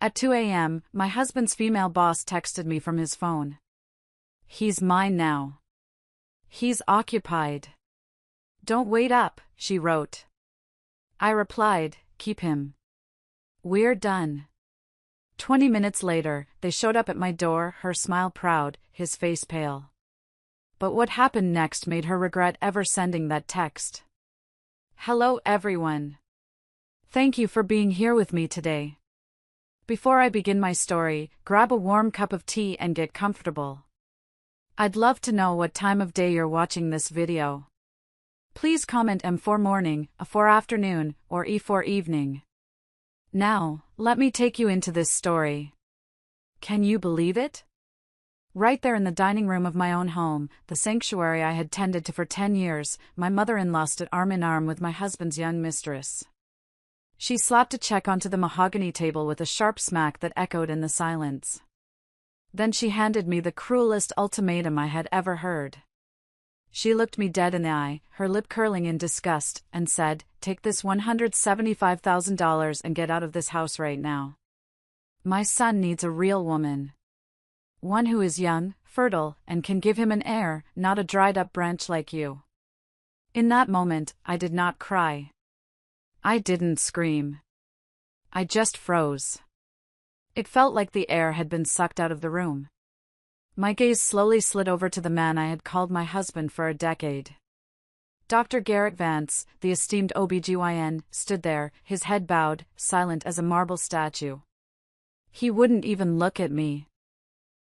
At 2 a.m., my husband's female boss texted me from his phone. "He's mine now. He's occupied. Don't wait up," she wrote. I replied, "Keep him. We're done." 20 minutes later, they showed up at my door, her smile proud, his face pale. But what happened next made her regret ever sending that text. Hello everyone. Thank you for being here with me today. Before I begin my story, grab a warm cup of tea and get comfortable. I'd love to know what time of day you're watching this video. Please comment M for morning, A for afternoon, or E for evening. Now, let me take you into this story. Can you believe it? Right there in the dining room of my own home, the sanctuary I had tended to for 10 years, my mother-in-law stood arm in arm with my husband's young mistress. She slapped a check onto the mahogany table with a sharp smack that echoed in the silence. Then she handed me the cruelest ultimatum I had ever heard. She looked me dead in the eye, her lip curling in disgust, and said, "Take this $175,000 and get out of this house right now. My son needs a real woman. One who is young, fertile, and can give him an heir, not a dried-up branch like you." In that moment, I did not cry. I didn't scream. I just froze. It felt like the air had been sucked out of the room. My gaze slowly slid over to the man I had called my husband for a decade. Dr. Garrett Vance, the esteemed OBGYN, stood there, his head bowed, silent as a marble statue. He wouldn't even look at me.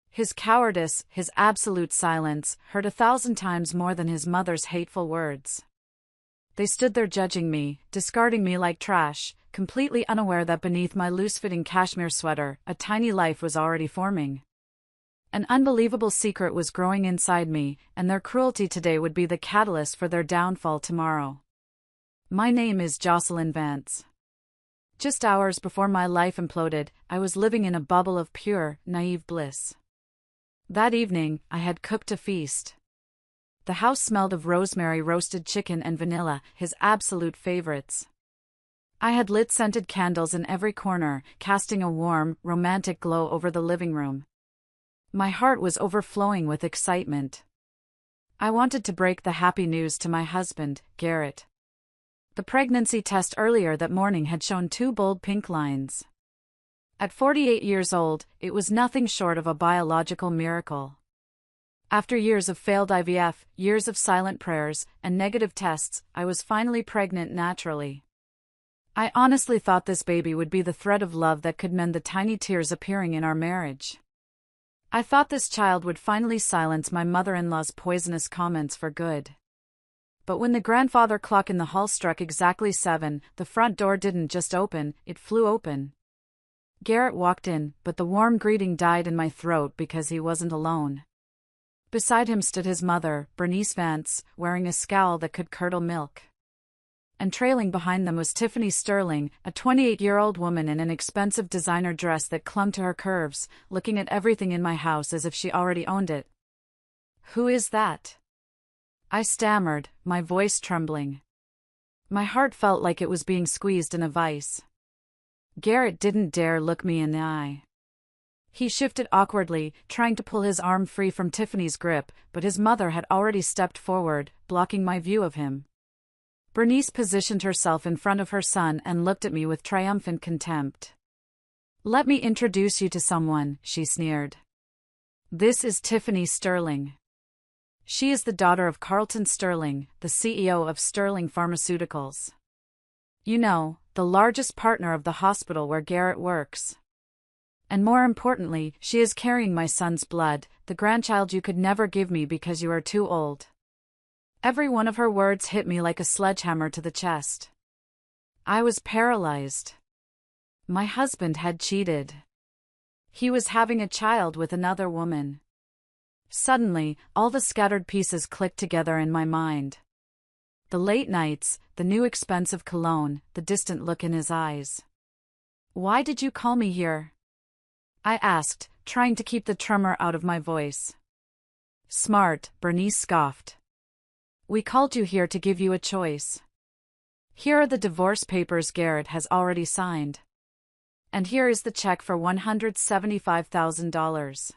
His cowardice, his absolute silence, hurt 1,000 times more than his mother's hateful words. They stood there judging me, discarding me like trash, completely unaware that beneath my loose-fitting cashmere sweater, a tiny life was already forming. An unbelievable secret was growing inside me, and their cruelty today would be the catalyst for their downfall tomorrow. My name is Jocelyn Vance. Just hours before my life imploded, I was living in a bubble of pure, naive bliss. That evening, I had cooked a feast. The house smelled of rosemary roasted chicken and vanilla, his absolute favorites. I had lit scented candles in every corner, casting a warm, romantic glow over the living room. My heart was overflowing with excitement. I wanted to break the happy news to my husband, Garrett. The pregnancy test earlier that morning had shown 2 bold pink lines. At 48 years old, it was nothing short of a biological miracle. After years of failed IVF, years of silent prayers, and negative tests, I was finally pregnant naturally. I honestly thought this baby would be the thread of love that could mend the tiny tears appearing in our marriage. I thought this child would finally silence my mother-in-law's poisonous comments for good. But when the grandfather clock in the hall struck exactly 7, the front door didn't just open, it flew open. Garrett walked in, but the warm greeting died in my throat because he wasn't alone. Beside him stood his mother, Bernice Vance, wearing a scowl that could curdle milk. And trailing behind them was Tiffany Sterling, a 28-year-old woman in an expensive designer dress that clung to her curves, looking at everything in my house as if she already owned it. "Who is that?" I stammered, my voice trembling. My heart felt like it was being squeezed in a vice. Garrett didn't dare look me in the eye. He shifted awkwardly, trying to pull his arm free from Tiffany's grip, but his mother had already stepped forward, blocking my view of him. Bernice positioned herself in front of her son and looked at me with triumphant contempt. "Let me introduce you to someone," she sneered. "This is Tiffany Sterling. She is the daughter of Carlton Sterling, the CEO of Sterling Pharmaceuticals. You know, the largest partner of the hospital where Garrett works. And more importantly, she is carrying my son's blood, the grandchild you could never give me because you are too old." Every one of her words hit me like a sledgehammer to the chest. I was paralyzed. My husband had cheated. He was having a child with another woman. Suddenly, all the scattered pieces clicked together in my mind. The late nights, the new expensive cologne, the distant look in his eyes. "Why did you call me here?" I asked, trying to keep the tremor out of my voice. "Smart," Bernice scoffed. "We called you here to give you a choice. Here are the divorce papers Garrett has already signed. And here is the check for $175,000.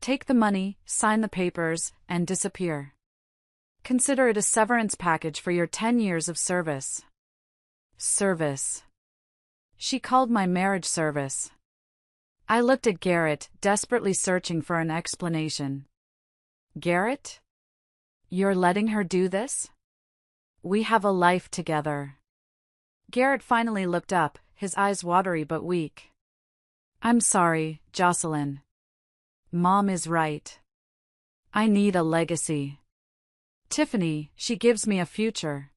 Take the money, sign the papers, and disappear. Consider it a severance package for your 10 years of service. Service. She called my marriage service. I looked at Garrett, desperately searching for an explanation. Garrett? You're letting her do this? We have a life together. Garrett finally looked up, his eyes watery but weak. I'm sorry, Jocelyn. Mom is right. I need a legacy. Tiffany, she gives me a future.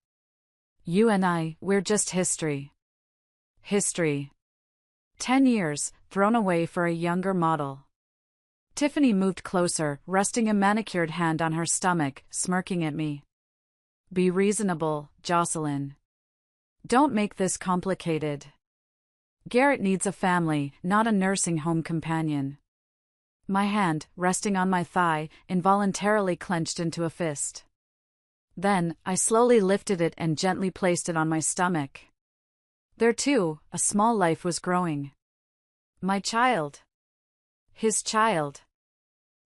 You and I, we're just history. History. 10 years, thrown away for a younger model. Tiffany moved closer, resting a manicured hand on her stomach, smirking at me. Be reasonable, Jocelyn. Don't make this complicated. Garrett needs a family, not a nursing home companion. My hand, resting on my thigh, involuntarily clenched into a fist. Then, I slowly lifted it and gently placed it on my stomach. There too, a small life was growing. My child. His child.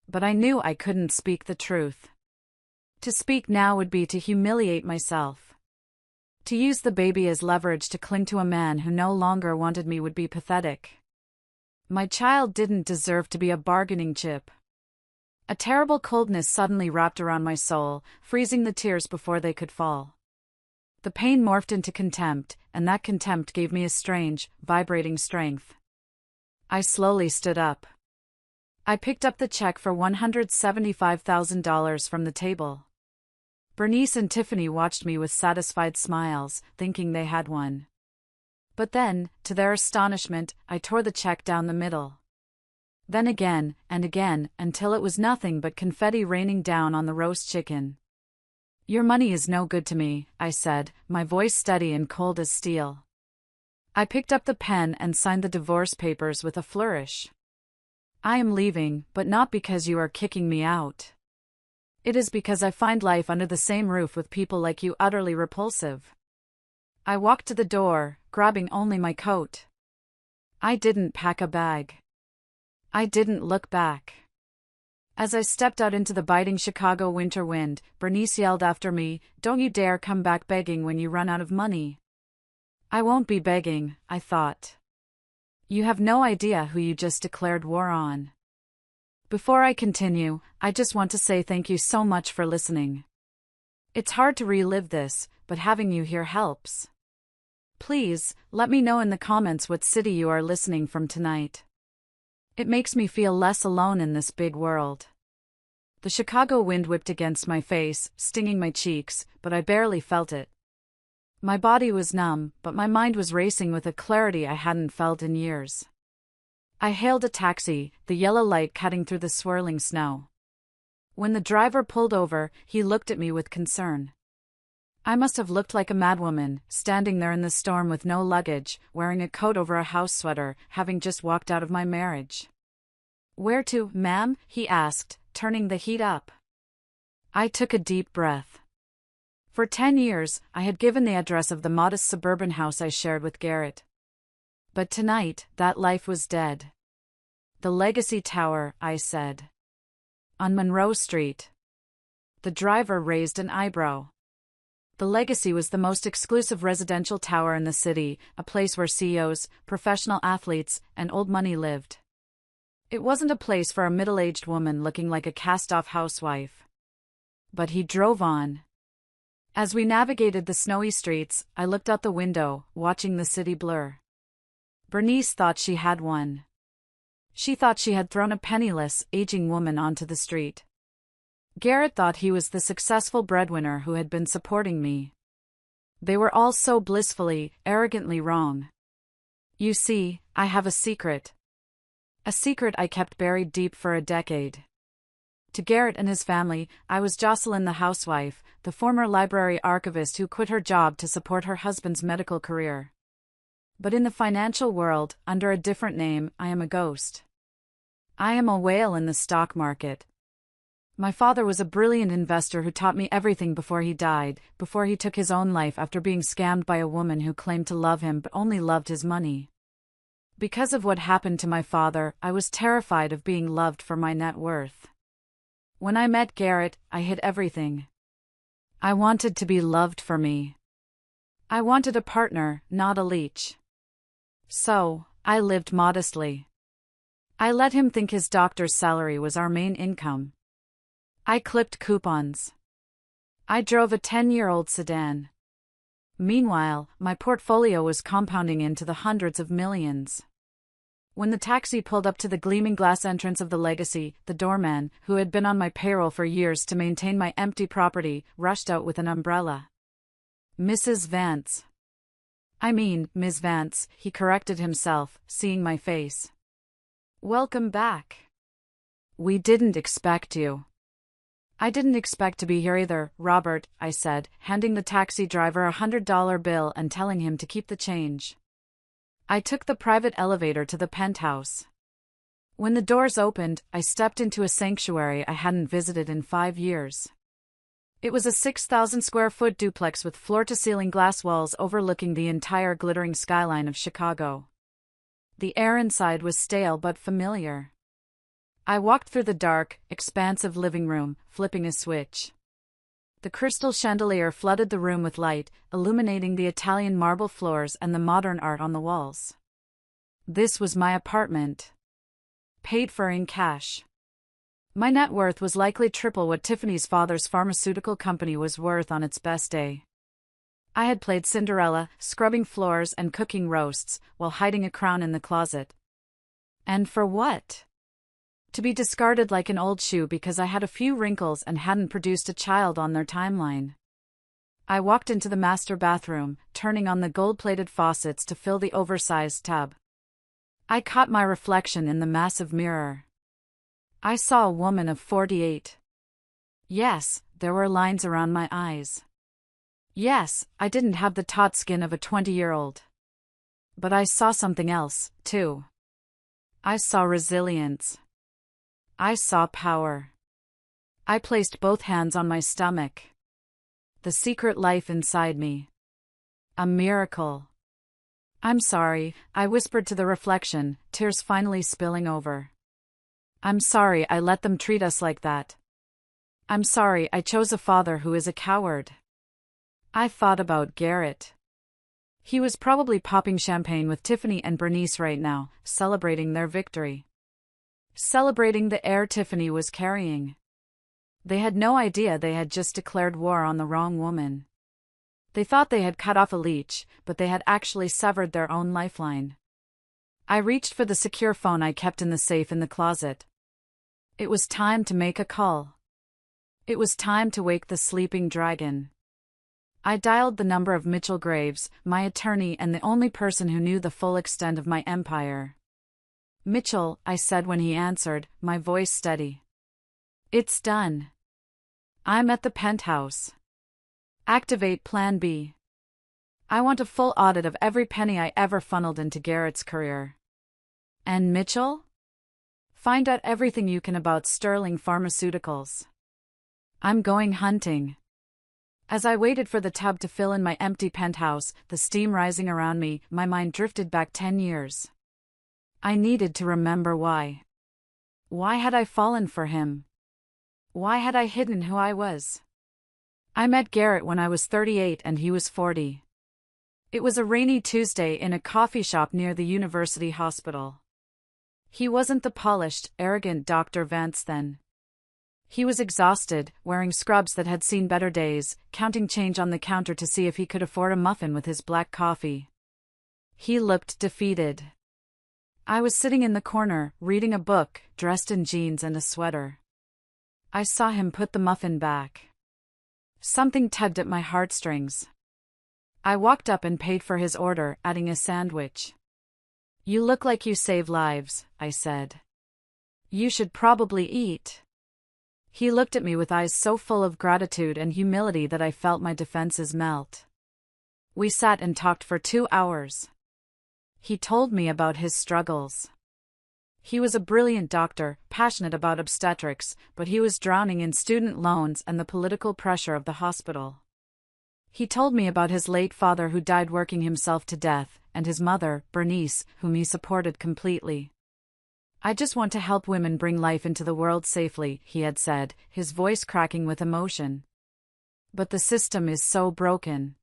But I knew I couldn't speak the truth. To speak now would be to humiliate myself. To use the baby as leverage to cling to a man who no longer wanted me would be pathetic. My child didn't deserve to be a bargaining chip. A terrible coldness suddenly wrapped around my soul, freezing the tears before they could fall. The pain morphed into contempt, and that contempt gave me a strange, vibrating strength. I slowly stood up. I picked up the check for $175,000 from the table. Bernice and Tiffany watched me with satisfied smiles, thinking they had won. But then, to their astonishment, I tore the check down the middle. Then again, and again, until it was nothing but confetti raining down on the roast chicken. Your money is no good to me, I said, my voice steady and cold as steel. I picked up the pen and signed the divorce papers with a flourish. I am leaving, but not because you are kicking me out. It is because I find life under the same roof with people like you utterly repulsive. I walked to the door, grabbing only my coat. I didn't pack a bag. I didn't look back. As I stepped out into the biting Chicago winter wind, Bernice yelled after me, "Don't you dare come back begging when you run out of money." I won't be begging, I thought. You have no idea who you just declared war on. Before I continue, I just want to say thank you so much for listening. It's hard to relive this, but having you here helps. Please, let me know in the comments what city you are listening from tonight. It makes me feel less alone in this big world. The Chicago wind whipped against my face, stinging my cheeks, but I barely felt it. My body was numb, but my mind was racing with a clarity I hadn't felt in years. I hailed a taxi, the yellow light cutting through the swirling snow. When the driver pulled over, he looked at me with concern. I must have looked like a madwoman, standing there in the storm with no luggage, wearing a coat over a house sweater, having just walked out of my marriage. "Where to, ma'am?" he asked, turning the heat up. I took a deep breath. For 10 years, I had given the address of the modest suburban house I shared with Garrett. But tonight, that life was dead. "The Legacy Tower," I said. "On Monroe Street." The driver raised an eyebrow. The Legacy was the most exclusive residential tower in the city, a place where CEOs, professional athletes, and old money lived. It wasn't a place for a middle-aged woman looking like a cast-off housewife. But he drove on. As we navigated the snowy streets, I looked out the window, watching the city blur. Bernice thought she had won. She thought she had thrown a penniless, aging woman onto the street. Garrett thought he was the successful breadwinner who had been supporting me. They were all so blissfully, arrogantly wrong. You see, I have a secret. A secret I kept buried deep for a decade. To Garrett and his family, I was Jocelyn the housewife, the former library archivist who quit her job to support her husband's medical career. But in the financial world, under a different name, I am a ghost. I am a whale in the stock market. My father was a brilliant investor who taught me everything before he died, before he took his own life after being scammed by a woman who claimed to love him but only loved his money. Because of what happened to my father, I was terrified of being loved for my net worth. When I met Garrett, I hid everything. I wanted to be loved for me. I wanted a partner, not a leech. So, I lived modestly. I let him think his doctor's salary was our main income. I clipped coupons. I drove a 10-year-old sedan. Meanwhile, my portfolio was compounding into the hundreds of millions. When the taxi pulled up to the gleaming glass entrance of the Legacy, the doorman, who had been on my payroll for years to maintain my empty property, rushed out with an umbrella. Mrs. Vance. I mean, Ms. Vance, he corrected himself, seeing my face. Welcome back. We didn't expect you. I didn't expect to be here either, Robert, I said, handing the taxi driver $100 bill and telling him to keep the change. I took the private elevator to the penthouse. When the doors opened, I stepped into a sanctuary I hadn't visited in 5 years. It was a 6,000-square-foot duplex with floor-to-ceiling glass walls overlooking the entire glittering skyline of Chicago. The air inside was stale but familiar. I walked through the dark, expansive living room, flipping a switch. The crystal chandelier flooded the room with light, illuminating the Italian marble floors and the modern art on the walls. This was my apartment. Paid for in cash. My net worth was likely triple what Tiffany's father's pharmaceutical company was worth on its best day. I had played Cinderella, scrubbing floors and cooking roasts, while hiding a crown in the closet. And for what? To be discarded like an old shoe because I had a few wrinkles and hadn't produced a child on their timeline. I walked into the master bathroom, turning on the gold-plated faucets to fill the oversized tub. I caught my reflection in the massive mirror. I saw a woman of 48. Yes, there were lines around my eyes. Yes, I didn't have the taut skin of a 20-year-old. But I saw something else, too. I saw resilience. I saw power. I placed both hands on my stomach. The secret life inside me. A miracle. I'm sorry, I whispered to the reflection, tears finally spilling over. I'm sorry I let them treat us like that. I'm sorry I chose a father who is a coward. I thought about Garrett. He was probably popping champagne with Tiffany and Bernice right now, celebrating their victory. Celebrating the air Tiffany was carrying. They had no idea they had just declared war on the wrong woman. They thought they had cut off a leech, but they had actually severed their own lifeline. I reached for the secure phone I kept in the safe in the closet. It was time to make a call. It was time to wake the sleeping dragon. I dialed the number of Mitchell Graves, my attorney and the only person who knew the full extent of my empire. Mitchell, I said when he answered, my voice steady. It's done. I'm at the penthouse. Activate Plan B. I want a full audit of every penny I ever funneled into Garrett's career. And Mitchell? Find out everything you can about Sterling Pharmaceuticals. I'm going hunting. As I waited for the tub to fill in my empty penthouse, the steam rising around me, my mind drifted back 10 years. I needed to remember why. Why had I fallen for him? Why had I hidden who I was? I met Garrett when I was 38 and he was 40. It was a rainy Tuesday in a coffee shop near the university hospital. He wasn't the polished, arrogant Dr. Vance then. He was exhausted, wearing scrubs that had seen better days, counting change on the counter to see if he could afford a muffin with his black coffee. He looked defeated. I was sitting in the corner, reading a book, dressed in jeans and a sweater. I saw him put the muffin back. Something tugged at my heartstrings. I walked up and paid for his order, adding a sandwich. You look like you save lives, I said. You should probably eat. He looked at me with eyes so full of gratitude and humility that I felt my defenses melt. We sat and talked for 2 hours. He told me about his struggles. He was a brilliant doctor, passionate about obstetrics, but he was drowning in student loans and the political pressure of the hospital. He told me about his late father who died working himself to death, and his mother, Bernice, whom he supported completely. "I just want to help women bring life into the world safely," he had said, his voice cracking with emotion. "But the system is so broken.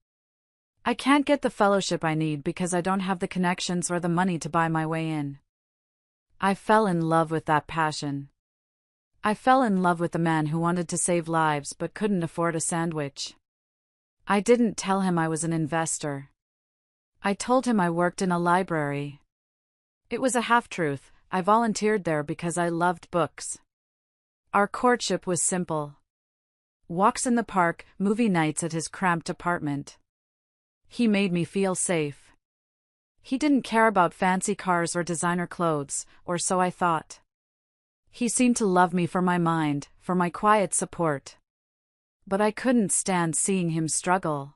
I can't get the fellowship I need because I don't have the connections or the money to buy my way in." I fell in love with that passion. I fell in love with the man who wanted to save lives but couldn't afford a sandwich. I didn't tell him I was an investor. I told him I worked in a library. It was a half-truth. I volunteered there because I loved books. Our courtship was simple. Walks in the park, movie nights at his cramped apartment. He made me feel safe. He didn't care about fancy cars or designer clothes, or so I thought. He seemed to love me for my mind, for my quiet support. But I couldn't stand seeing him struggle.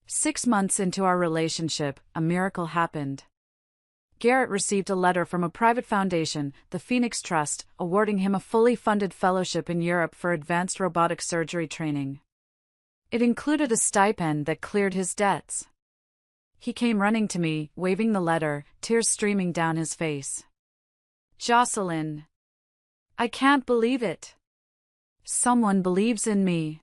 6 months into our relationship, a miracle happened. Garrett received a letter from a private foundation, the Phoenix Trust, awarding him a fully funded fellowship in Europe for advanced robotic surgery training. It included a stipend that cleared his debts. He came running to me, waving the letter, tears streaming down his face. "Jocelyn, I can't believe it. Someone believes in me."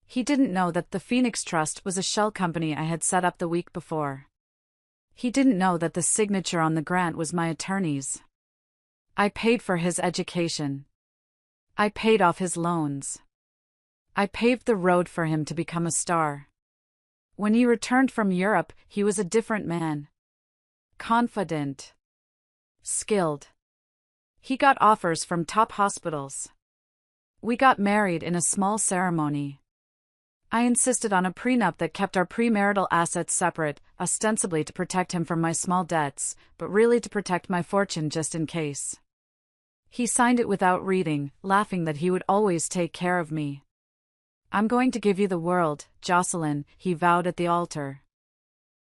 He didn't know that the Phoenix Trust was a shell company I had set up the week before. He didn't know that the signature on the grant was my attorney's. I paid for his education. I paid off his loans. I paved the road for him to become a star. When he returned from Europe, he was a different man. Confident. Skilled. He got offers from top hospitals. We got married in a small ceremony. I insisted on a prenup that kept our premarital assets separate, ostensibly to protect him from my small debts, but really to protect my fortune just in case. He signed it without reading, laughing that he would always take care of me. "I'm going to give you the world, Jocelyn," he vowed at the altar.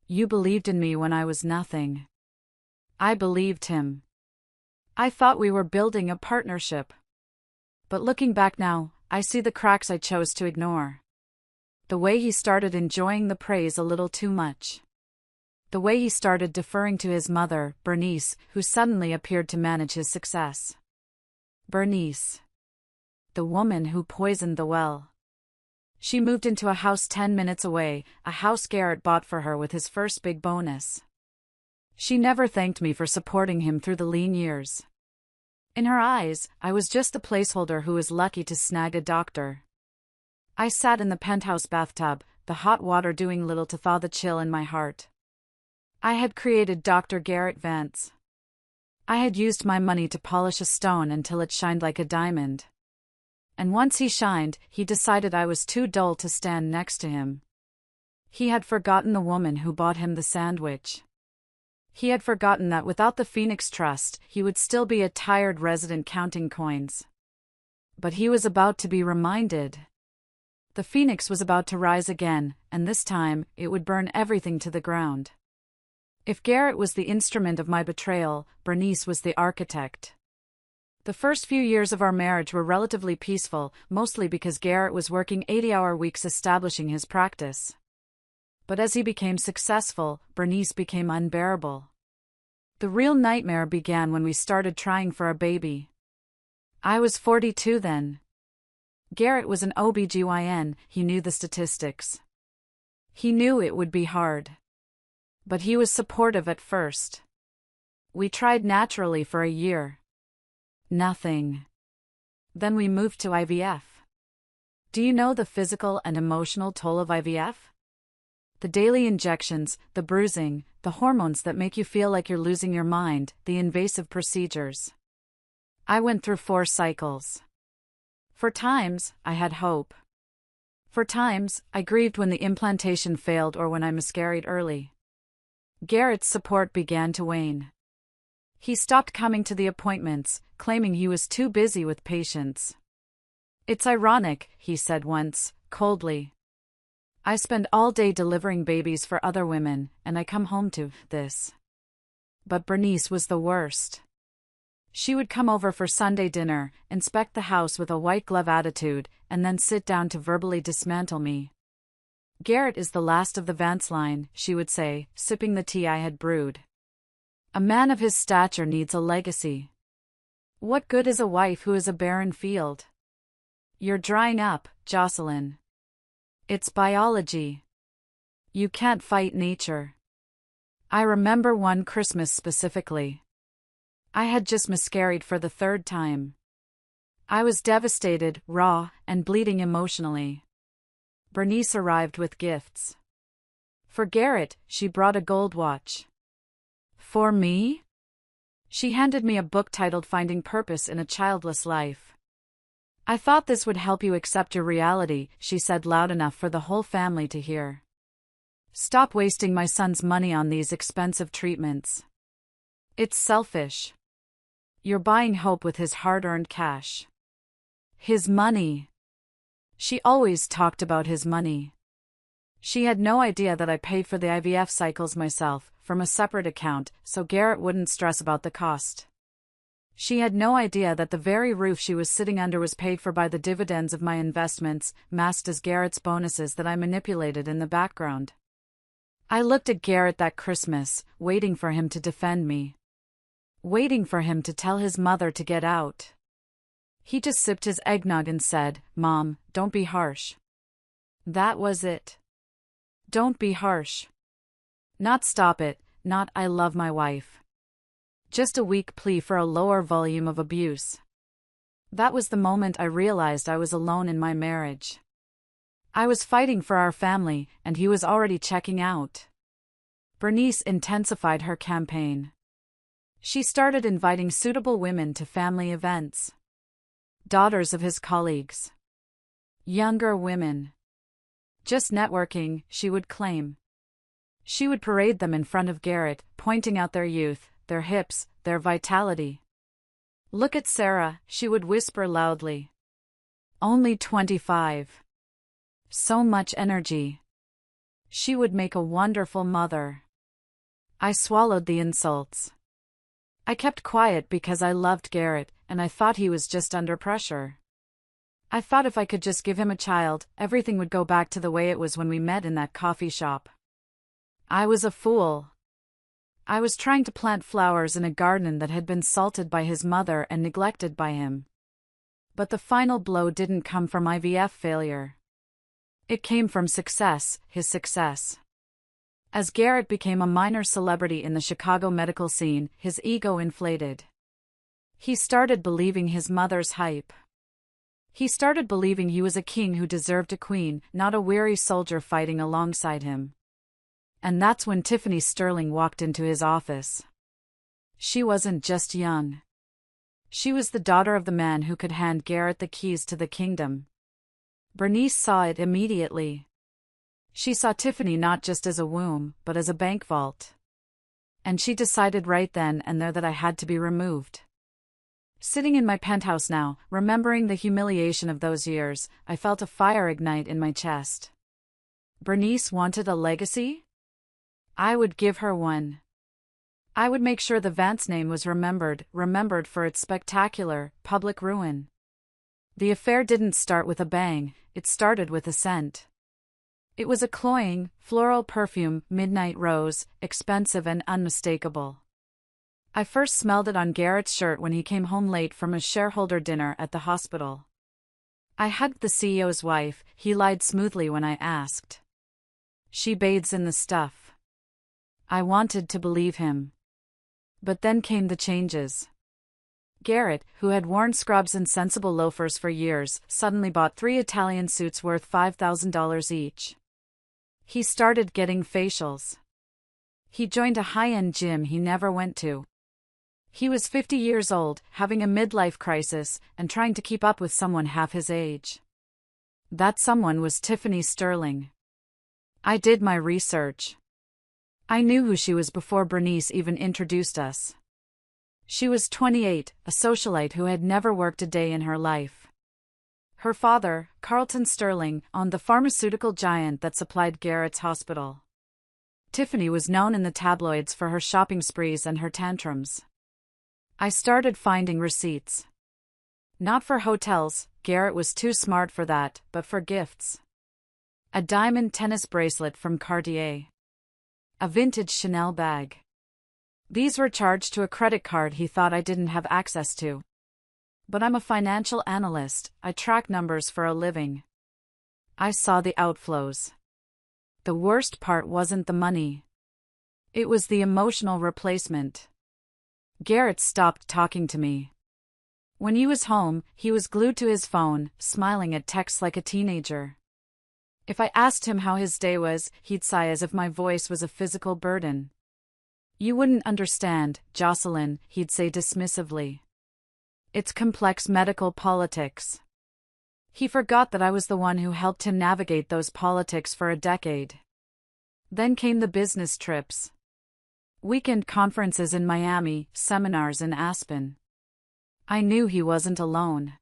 "You believed in me when I was nothing." I believed him. I thought we were building a partnership. But looking back now, I see the cracks I chose to ignore. The way he started enjoying the praise a little too much. The way he started deferring to his mother, Bernice, who suddenly appeared to manage his success. Bernice. The woman who poisoned the well. She moved into a house 10 minutes away, a house Garrett bought for her with his first big bonus. She never thanked me for supporting him through the lean years. In her eyes, I was just a placeholder who was lucky to snag a doctor. I sat in the penthouse bathtub, the hot water doing little to thaw the chill in my heart. I had created Dr. Garrett Vance. I had used my money to polish a stone until it shined like a diamond. And once he shined, he decided I was too dull to stand next to him. He had forgotten the woman who bought him the sandwich. He had forgotten that without the Phoenix Trust, he would still be a tired resident counting coins. But he was about to be reminded. The Phoenix was about to rise again, and this time, it would burn everything to the ground. If Garrett was the instrument of my betrayal, Bernice was the architect. The first few years of our marriage were relatively peaceful, mostly because Garrett was working 80-hour weeks establishing his practice. But as he became successful, Bernice became unbearable. The real nightmare began when we started trying for a baby. I was 42 then. Garrett was an OB/GYN, he knew the statistics. He knew it would be hard. But he was supportive at first. We tried naturally for a year. Nothing. Then we moved to IVF. Do you know the physical and emotional toll of IVF? The daily injections, the bruising, the hormones that make you feel like you're losing your mind, the invasive procedures. I went through 4 cycles. For times, I had hope. For times, I grieved when the implantation failed or when I miscarried early. Garrett's support began to wane. He stopped coming to the appointments, claiming he was too busy with patients. "It's ironic," he said once, coldly. "I spend all day delivering babies for other women, and I come home to this." But Bernice was the worst. She would come over for Sunday dinner, inspect the house with a white glove attitude, and then sit down to verbally dismantle me. Garrett is the last of the Vance line, she would say, sipping the tea I had brewed. A man of his stature needs a legacy. What good is a wife who is a barren field? You're drying up, Jocelyn. It's biology. You can't fight nature. I remember one Christmas specifically. I had just miscarried for the third time. I was devastated, raw, and bleeding emotionally. Bernice arrived with gifts. For Garrett, she brought a gold watch. For me? She handed me a book titled Finding Purpose in a Childless Life. I thought this would help you accept your reality, she said loud enough for the whole family to hear. Stop wasting my son's money on these expensive treatments. It's selfish. You're buying hope with his hard-earned cash. His money. She always talked about his money. She had no idea that I paid for the IVF cycles myself, from a separate account, so Garrett wouldn't stress about the cost. She had no idea that the very roof she was sitting under was paid for by the dividends of my investments, masked as Garrett's bonuses that I manipulated in the background. I looked at Garrett that Christmas, waiting for him to defend me. Waiting for him to tell his mother to get out. He just sipped his eggnog and said, "Mom, don't be harsh." That was it. Don't be harsh. Not stop it, not I love my wife. Just a weak plea for a lower volume of abuse. That was the moment I realized I was alone in my marriage. I was fighting for our family, and he was already checking out. Bernice intensified her campaign. She started inviting suitable women to family events. Daughters of his colleagues. Younger women. Just networking, she would claim. She would parade them in front of Garrett, pointing out their youth, their hips, their vitality. Look at Sarah, she would whisper loudly. Only 25. So much energy. She would make a wonderful mother. I swallowed the insults. I kept quiet because I loved Garrett, and I thought he was just under pressure. I thought if I could just give him a child, everything would go back to the way it was when we met in that coffee shop. I was a fool. I was trying to plant flowers in a garden that had been salted by his mother and neglected by him. But the final blow didn't come from IVF failure. It came from success, his success. As Garrett became a minor celebrity in the Chicago medical scene, his ego inflated. He started believing his mother's hype. He started believing he was a king who deserved a queen, not a weary soldier fighting alongside him. And that's when Tiffany Sterling walked into his office. She wasn't just young. She was the daughter of the man who could hand Garrett the keys to the kingdom. Bernice saw it immediately. She saw Tiffany not just as a womb, but as a bank vault. And she decided right then and there that I had to be removed. Sitting in my penthouse now, remembering the humiliation of those years, I felt a fire ignite in my chest. Bernice wanted a legacy? I would give her one. I would make sure the Vance name was remembered for its spectacular, public ruin. The affair didn't start with a bang, it started with a scent. It was a cloying, floral perfume, midnight rose, expensive and unmistakable. I first smelled it on Garrett's shirt when he came home late from a shareholder dinner at the hospital. I hugged the CEO's wife, he lied smoothly when I asked. She bathes in the stuff. I wanted to believe him. But then came the changes. Garrett, who had worn scrubs and sensible loafers for years, suddenly bought 3 Italian suits worth $5,000 each. He started getting facials. He joined a high-end gym he never went to. He was 50 years old, having a midlife crisis, and trying to keep up with someone half his age. That someone was Tiffany Sterling. I did my research. I knew who she was before Bernice even introduced us. She was 28, a socialite who had never worked a day in her life. Her father, Carlton Sterling, owned the pharmaceutical giant that supplied Garrett's hospital. Tiffany was known in the tabloids for her shopping sprees and her tantrums. I started finding receipts. Not for hotels, Garrett was too smart for that, but for gifts. A diamond tennis bracelet from Cartier. A vintage Chanel bag. These were charged to a credit card he thought I didn't have access to. But I'm a financial analyst, I track numbers for a living. I saw the outflows. The worst part wasn't the money. It was the emotional replacement. Garrett stopped talking to me. When he was home, he was glued to his phone, smiling at texts like a teenager. If I asked him how his day was, he'd sigh as if my voice was a physical burden. "You wouldn't understand, Jocelyn," he'd say dismissively. "It's complex medical politics." He forgot that I was the one who helped him navigate those politics for a decade. Then came the business trips. Weekend conferences in Miami, seminars in Aspen. I knew he wasn't alone.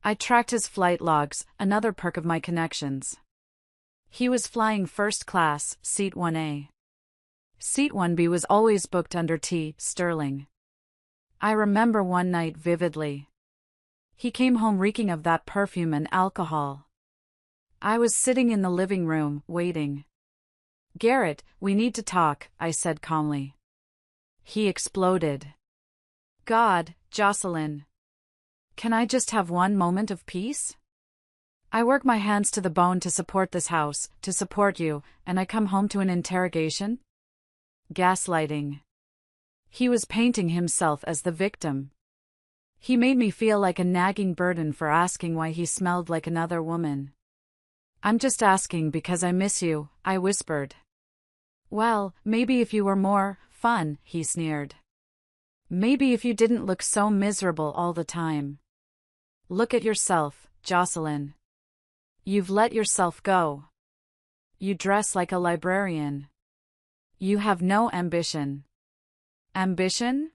I tracked his flight logs, another perk of my connections. He was flying first class, seat 1A. Seat 1B was always booked under T. Sterling. I remember one night vividly. He came home reeking of that perfume and alcohol. I was sitting in the living room, waiting. "Garrett, we need to talk," I said calmly. He exploded. "God, Jocelyn. Can I just have one moment of peace? I work my hands to the bone to support this house, to support you, and I come home to an interrogation?" Gaslighting. He was painting himself as the victim. He made me feel like a nagging burden for asking why he smelled like another woman. "I'm just asking because I miss you," I whispered. "Well, maybe if you were more fun," he sneered. "Maybe if you didn't look so miserable all the time. Look at yourself, Jocelyn. You've let yourself go. You dress like a librarian. You have no ambition." Ambition?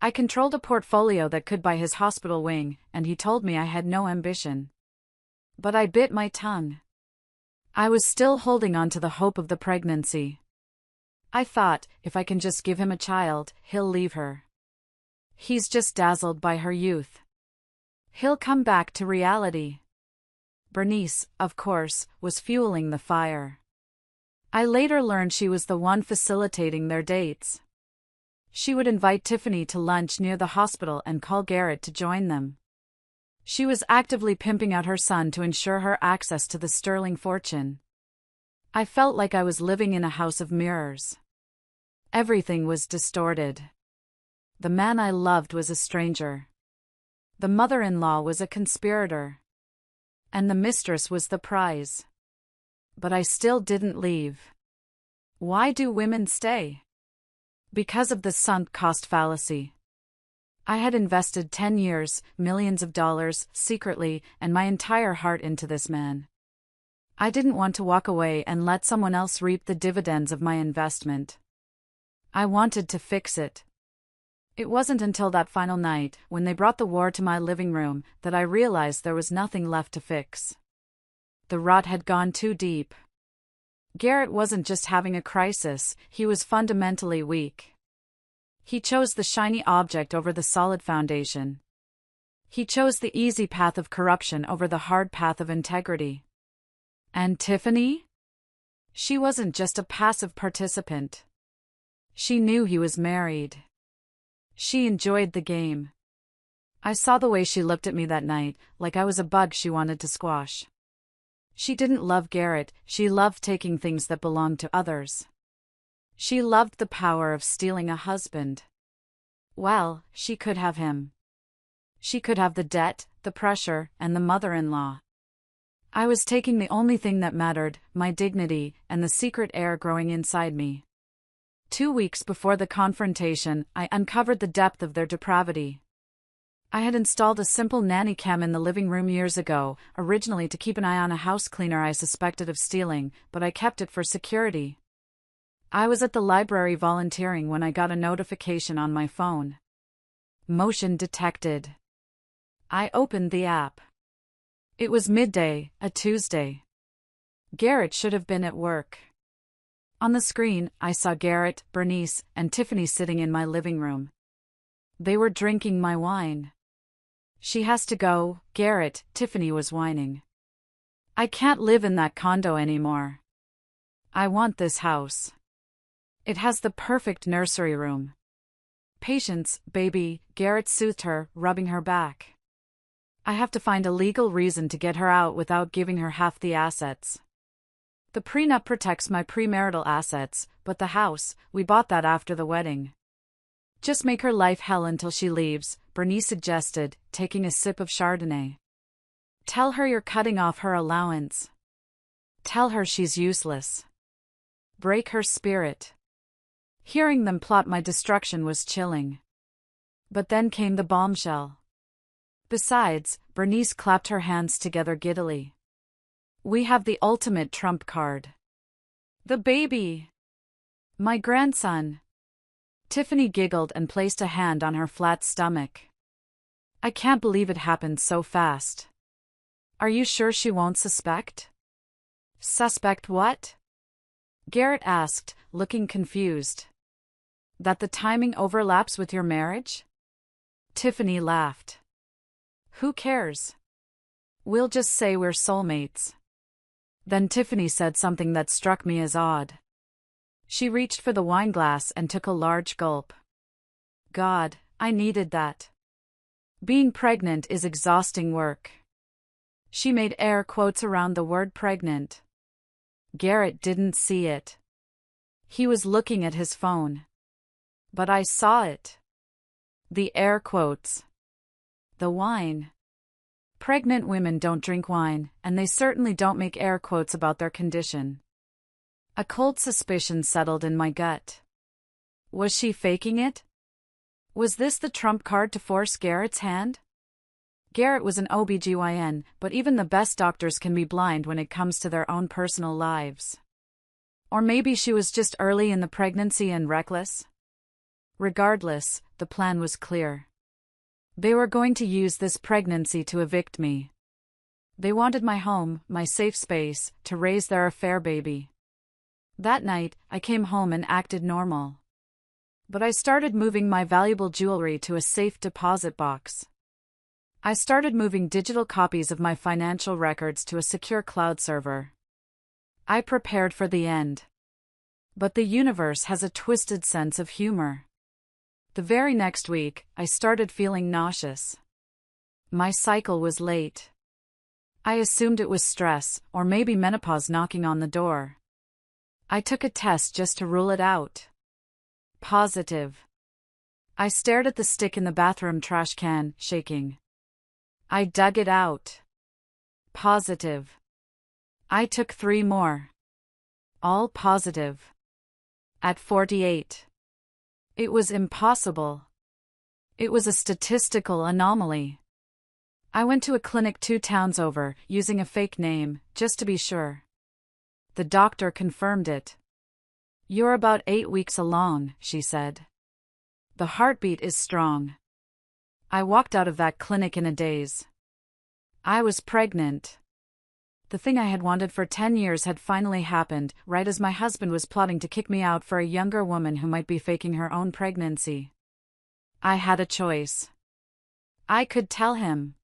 I controlled a portfolio that could buy his hospital wing, and he told me I had no ambition. But I bit my tongue. I was still holding on to the hope of the pregnancy. I thought, if I can just give him a child, he'll leave her. He's just dazzled by her youth. He'll come back to reality. Bernice, of course, was fueling the fire. I later learned she was the one facilitating their dates. She would invite Tiffany to lunch near the hospital and call Garrett to join them. She was actively pimping out her son to ensure her access to the sterling fortune. I felt like I was living in a house of mirrors. Everything was distorted. The man I loved was a stranger. The mother-in-law was a conspirator. And the mistress was the prize. But I still didn't leave. Why do women stay? Because of the sunk cost fallacy. I had invested 10 years, millions of dollars, secretly, and my entire heart into this man. I didn't want to walk away and let someone else reap the dividends of my investment. I wanted to fix it. It wasn't until that final night, when they brought the war to my living room, that I realized there was nothing left to fix. The rot had gone too deep. Garrett wasn't just having a crisis, he was fundamentally weak. He chose the shiny object over the solid foundation. He chose the easy path of corruption over the hard path of integrity. And Tiffany? She wasn't just a passive participant. She knew he was married. She enjoyed the game. I saw the way she looked at me that night, like I was a bug she wanted to squash. She didn't love Garrett, she loved taking things that belonged to others. She loved the power of stealing a husband. Well, she could have him. She could have the debt, the pressure, and the mother-in-law. I was taking the only thing that mattered, my dignity, and the secret air growing inside me. 2 weeks before the confrontation, I uncovered the depth of their depravity. I had installed a simple nanny cam in the living room years ago, originally to keep an eye on a house cleaner I suspected of stealing, but I kept it for security. I was at the library volunteering when I got a notification on my phone. Motion detected. I opened the app. It was midday, a Tuesday. Garrett should have been at work. On the screen, I saw Garrett, Bernice, and Tiffany sitting in my living room. They were drinking my wine. "She has to go, Garrett," Tiffany was whining. I can't live in that condo anymore. I want this house. It has the perfect nursery room. Patience, baby, Garrett soothed her, rubbing her back. I have to find a legal reason to get her out without giving her half the assets. The prenup protects my premarital assets, but the house, we bought that after the wedding. Just make her life hell until she leaves, Bernice suggested, taking a sip of Chardonnay. Tell her you're cutting off her allowance. Tell her she's useless. Break her spirit. Hearing them plot my destruction was chilling. But then came the bombshell. Besides, Bernice clapped her hands together giddily. We have the ultimate trump card. The baby. My grandson. Tiffany giggled and placed a hand on her flat stomach. I can't believe it happened so fast. Are you sure she won't suspect? Suspect what? Garrett asked, looking confused. That the timing overlaps with your marriage? Tiffany laughed. Who cares? We'll just say we're soulmates. Then Tiffany said something that struck me as odd. She reached for the wine glass and took a large gulp. God, I needed that. Being pregnant is exhausting work. She made air quotes around the word pregnant. Garrett didn't see it. He was looking at his phone. But I saw it. The air quotes. The wine. Pregnant women don't drink wine, and they certainly don't make air quotes about their condition. A cold suspicion settled in my gut. Was she faking it? Was this the trump card to force Garrett's hand? Garrett was an OBGYN, but even the best doctors can be blind when it comes to their own personal lives. Or maybe she was just early in the pregnancy and reckless? Regardless, the plan was clear. They were going to use this pregnancy to evict me. They wanted my home, my safe space, to raise their affair baby. That night, I came home and acted normal. But I started moving my valuable jewelry to a safe deposit box. I started moving digital copies of my financial records to a secure cloud server. I prepared for the end. But the universe has a twisted sense of humor. The very next week, I started feeling nauseous. My cycle was late. I assumed it was stress, or maybe menopause knocking on the door. I took a test just to rule it out. Positive. I stared at the stick in the bathroom trash can, shaking. I dug it out. Positive. I took 3 more. All positive. At 48. It was impossible. It was a statistical anomaly. I went to a clinic 2 towns over, using a fake name, just to be sure. The doctor confirmed it. You're about 8 weeks along, she said. The heartbeat is strong. I walked out of that clinic in a daze. I was pregnant. The thing I had wanted for 10 years had finally happened, right as my husband was plotting to kick me out for a younger woman who might be faking her own pregnancy. I had a choice. I could tell him.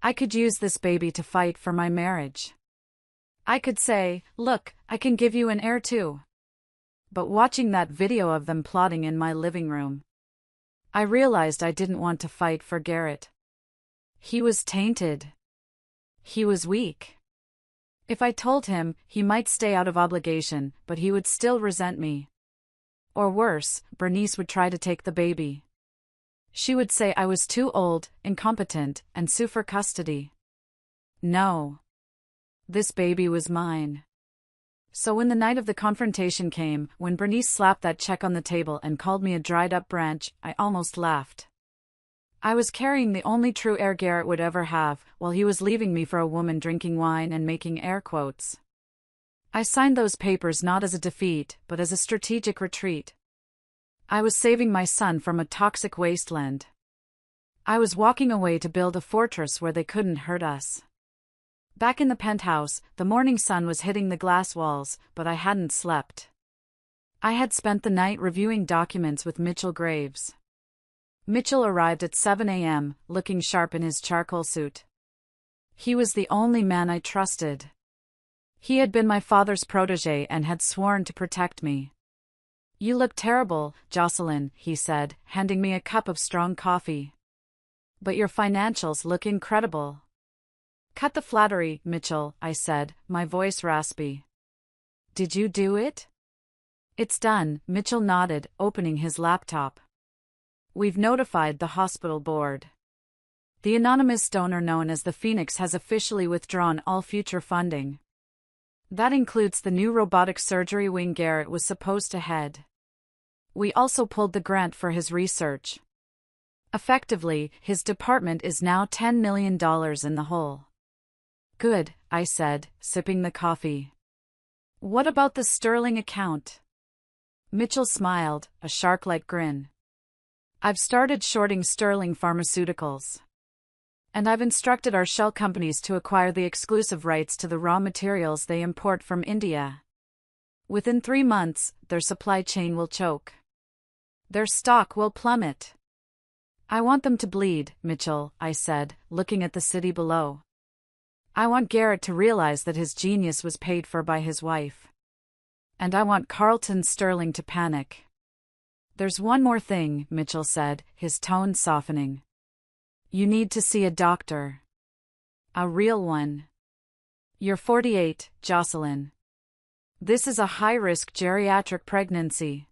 I could use this baby to fight for my marriage. I could say, look, I can give you an heir too. But watching that video of them plotting in my living room, I realized I didn't want to fight for Garrett. He was tainted. He was weak. If I told him, he might stay out of obligation, but he would still resent me. Or worse, Bernice would try to take the baby. She would say I was too old, incompetent, and sue for custody. No. This baby was mine. So when the night of the confrontation came, when Bernice slapped that check on the table and called me a dried-up branch, I almost laughed. I was carrying the only true heir Garrett would ever have, while he was leaving me for a woman drinking wine and making air quotes. I signed those papers not as a defeat, but as a strategic retreat. I was saving my son from a toxic wasteland. I was walking away to build a fortress where they couldn't hurt us. Back in the penthouse, the morning sun was hitting the glass walls, but I hadn't slept. I had spent the night reviewing documents with Mitchell Graves. Mitchell arrived at 7 a.m., looking sharp in his charcoal suit. He was the only man I trusted. He had been my father's protégé and had sworn to protect me. "You look terrible, Jocelyn," he said, handing me a cup of strong coffee. "But your financials look incredible." "Cut the flattery, Mitchell," I said, my voice raspy. "Did you do it?" "It's done," Mitchell nodded, opening his laptop. "We've notified the hospital board. The anonymous donor known as the Phoenix has officially withdrawn all future funding. That includes the new robotic surgery wing Garrett was supposed to head. We also pulled the grant for his research. Effectively, his department is now $10 million in the hole." "Good," I said, sipping the coffee. "What about the Sterling account?" Mitchell smiled, a shark-like grin. "I've started shorting Sterling Pharmaceuticals. And I've instructed our shell companies to acquire the exclusive rights to the raw materials they import from India. Within 3 months, their supply chain will choke. Their stock will plummet." "I want them to bleed, Mitchell," I said, looking at the city below. "I want Garrett to realize that his genius was paid for by his wife. And I want Carlton Sterling to panic." "There's one more thing," Mitchell said, his tone softening. "You need to see a doctor. A real one. You're 48, Jocelyn. This is a high-risk geriatric pregnancy.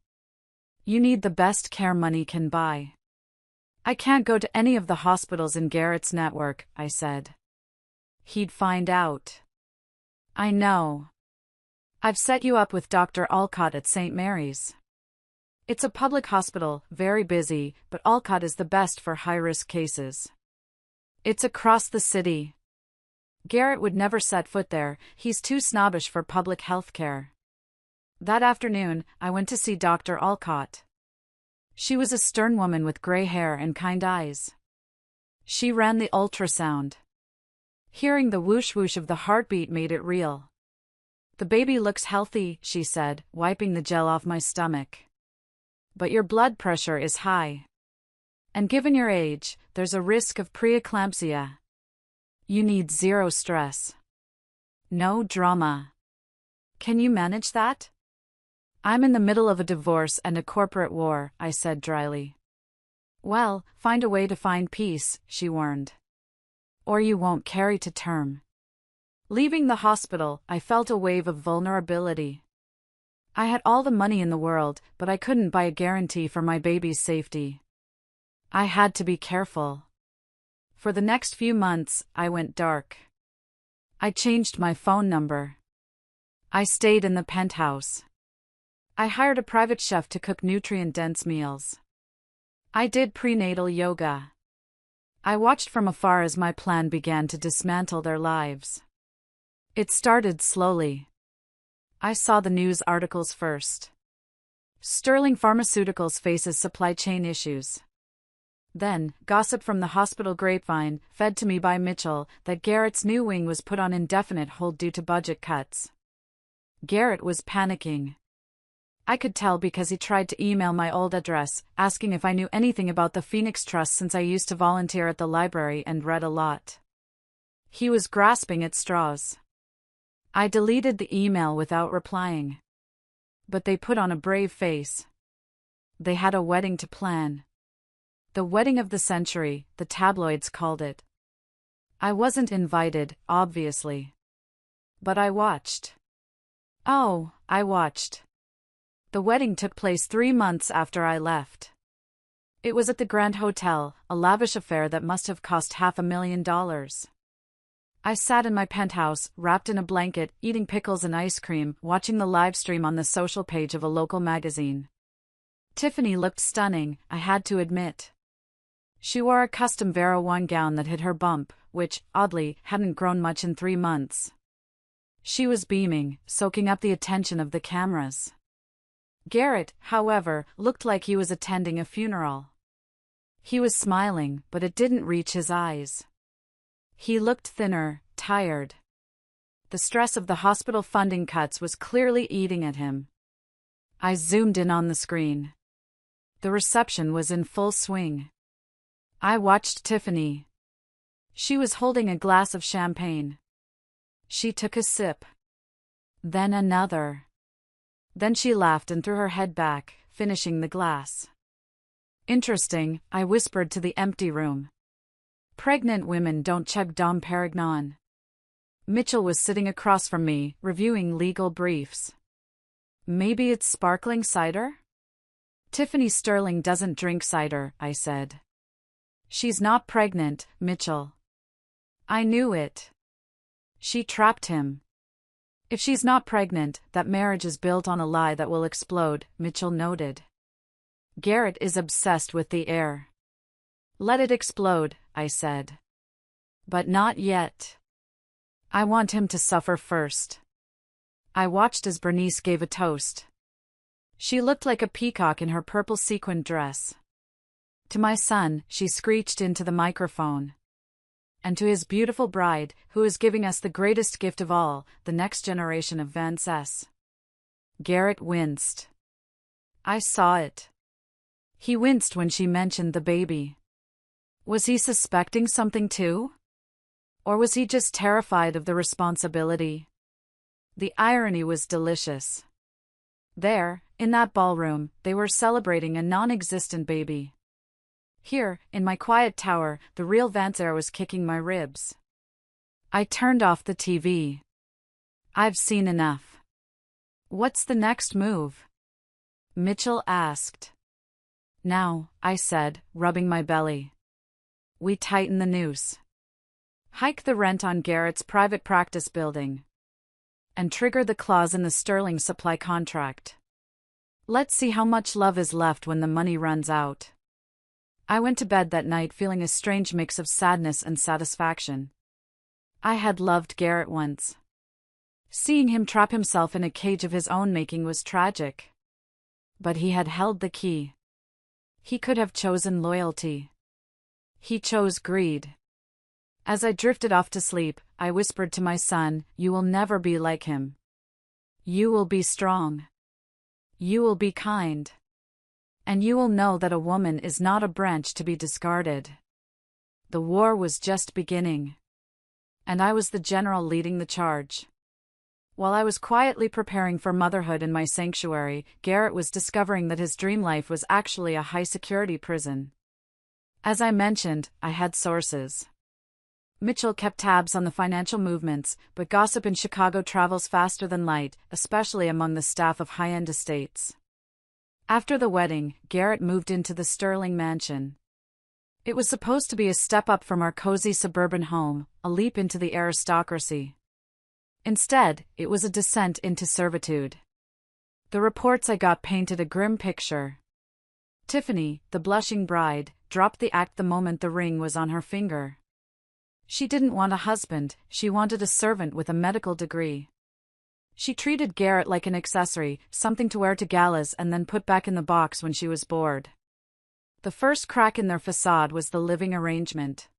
You need the best care money can buy." "I can't go to any of the hospitals in Garrett's network," I said. "He'd find out." "I know. I've set you up with Dr. Alcott at St. Mary's. It's a public hospital, very busy, but Alcott is the best for high-risk cases. It's across the city. Garrett would never set foot there, he's too snobbish for public health care." That afternoon, I went to see Dr. Alcott. She was a stern woman with gray hair and kind eyes. She ran the ultrasound. Hearing the whoosh-whoosh of the heartbeat made it real. "The baby looks healthy," she said, wiping the gel off my stomach. "But your blood pressure is high. And given your age, there's a risk of preeclampsia. You need zero stress. No drama. Can you manage that?" "I'm in the middle of a divorce and a corporate war," I said dryly. "Well, find a way to find peace," she warned. "Or you won't carry to term." Leaving the hospital, I felt a wave of vulnerability. I had all the money in the world, but I couldn't buy a guarantee for my baby's safety. I had to be careful. For the next few months, I went dark. I changed my phone number. I stayed in the penthouse. I hired a private chef to cook nutrient-dense meals. I did prenatal yoga. I watched from afar as my plan began to dismantle their lives. It started slowly. I saw the news articles first. Sterling Pharmaceuticals faces supply chain issues. Then, gossip from the hospital grapevine, fed to me by Mitchell, that Garrett's new wing was put on indefinite hold due to budget cuts. Garrett was panicking. I could tell because he tried to email my old address, asking if I knew anything about the Phoenix Trust since I used to volunteer at the library and read a lot. He was grasping at straws. I deleted the email without replying. But they put on a brave face. They had a wedding to plan. The wedding of the century, the tabloids called it. I wasn't invited, obviously. But I watched. Oh, I watched. The wedding took place 3 months after I left. It was at the Grand Hotel, a lavish affair that must have cost $500,000. I sat in my penthouse, wrapped in a blanket, eating pickles and ice cream, watching the live stream on the social page of a local magazine. Tiffany looked stunning, I had to admit. She wore a custom Vera Wang gown that hid her bump, which, oddly, hadn't grown much in 3 months. She was beaming, soaking up the attention of the cameras. Garrett, however, looked like he was attending a funeral. He was smiling, but it didn't reach his eyes. He looked thinner, tired. The stress of the hospital funding cuts was clearly eating at him. I zoomed in on the screen. The reception was in full swing. I watched Tiffany. She was holding a glass of champagne. She took a sip. Then another. Then she laughed and threw her head back, finishing the glass. Interesting, I whispered to the empty room. Pregnant women don't chug Dom Perignon. Mitchell was sitting across from me, reviewing legal briefs. Maybe it's sparkling cider? Tiffany Sterling doesn't drink cider, I said. She's not pregnant, Mitchell. I knew it. She trapped him. If she's not pregnant, that marriage is built on a lie that will explode, Mitchell noted. Garrett is obsessed with the heir. Let it explode, I said. But not yet. I want him to suffer first. I watched as Bernice gave a toast. She looked like a peacock in her purple sequined dress. To my son, she screeched into the microphone. And to his beautiful bride, who is giving us the greatest gift of all, the next generation of Vances. Garrett winced. I saw it. He winced when she mentioned the baby. Was he suspecting something too? Or was he just terrified of the responsibility? The irony was delicious. There, in that ballroom, they were celebrating a non-existent baby. Here, in my quiet tower, the real Vancer was kicking my ribs. I turned off the TV. I've seen enough. What's the next move? Mitchell asked. Now, I said, rubbing my belly. We tighten the noose. Hike the rent on Garrett's private practice building. And trigger the clause in the Sterling supply contract. Let's see how much love is left when the money runs out. I went to bed that night feeling a strange mix of sadness and satisfaction. I had loved Garrett once. Seeing him trap himself in a cage of his own making was tragic. But he had held the key. He could have chosen loyalty. He chose greed. As I drifted off to sleep, I whispered to my son, "You will never be like him. You will be strong. You will be kind. And you will know that a woman is not a branch to be discarded." The war was just beginning. And I was the general leading the charge. While I was quietly preparing for motherhood in my sanctuary, Garrett was discovering that his dream life was actually a high-security prison. As I mentioned, I had sources. Mitchell kept tabs on the financial movements, but gossip in Chicago travels faster than light, especially among the staff of high-end estates. After the wedding, Garrett moved into the Sterling mansion. It was supposed to be a step up from our cozy suburban home, a leap into the aristocracy. Instead, it was a descent into servitude. The reports I got painted a grim picture. Tiffany, the blushing bride, dropped the act the moment the ring was on her finger. She didn't want a husband, she wanted a servant with a medical degree. She treated Garrett like an accessory, something to wear to galas and then put back in the box when she was bored. The first crack in their facade was the living arrangement.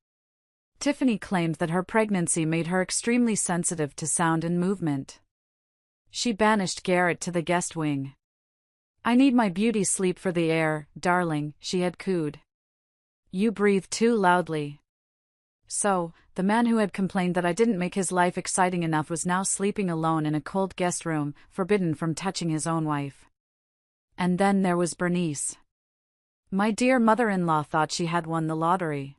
Tiffany claimed that her pregnancy made her extremely sensitive to sound and movement. She banished Garrett to the guest wing. "I need my beauty sleep for the air, darling," she had cooed. "You breathe too loudly." So, the man who had complained that I didn't make his life exciting enough was now sleeping alone in a cold guest room, forbidden from touching his own wife. And then there was Bernice. My dear mother-in-law thought she had won the lottery.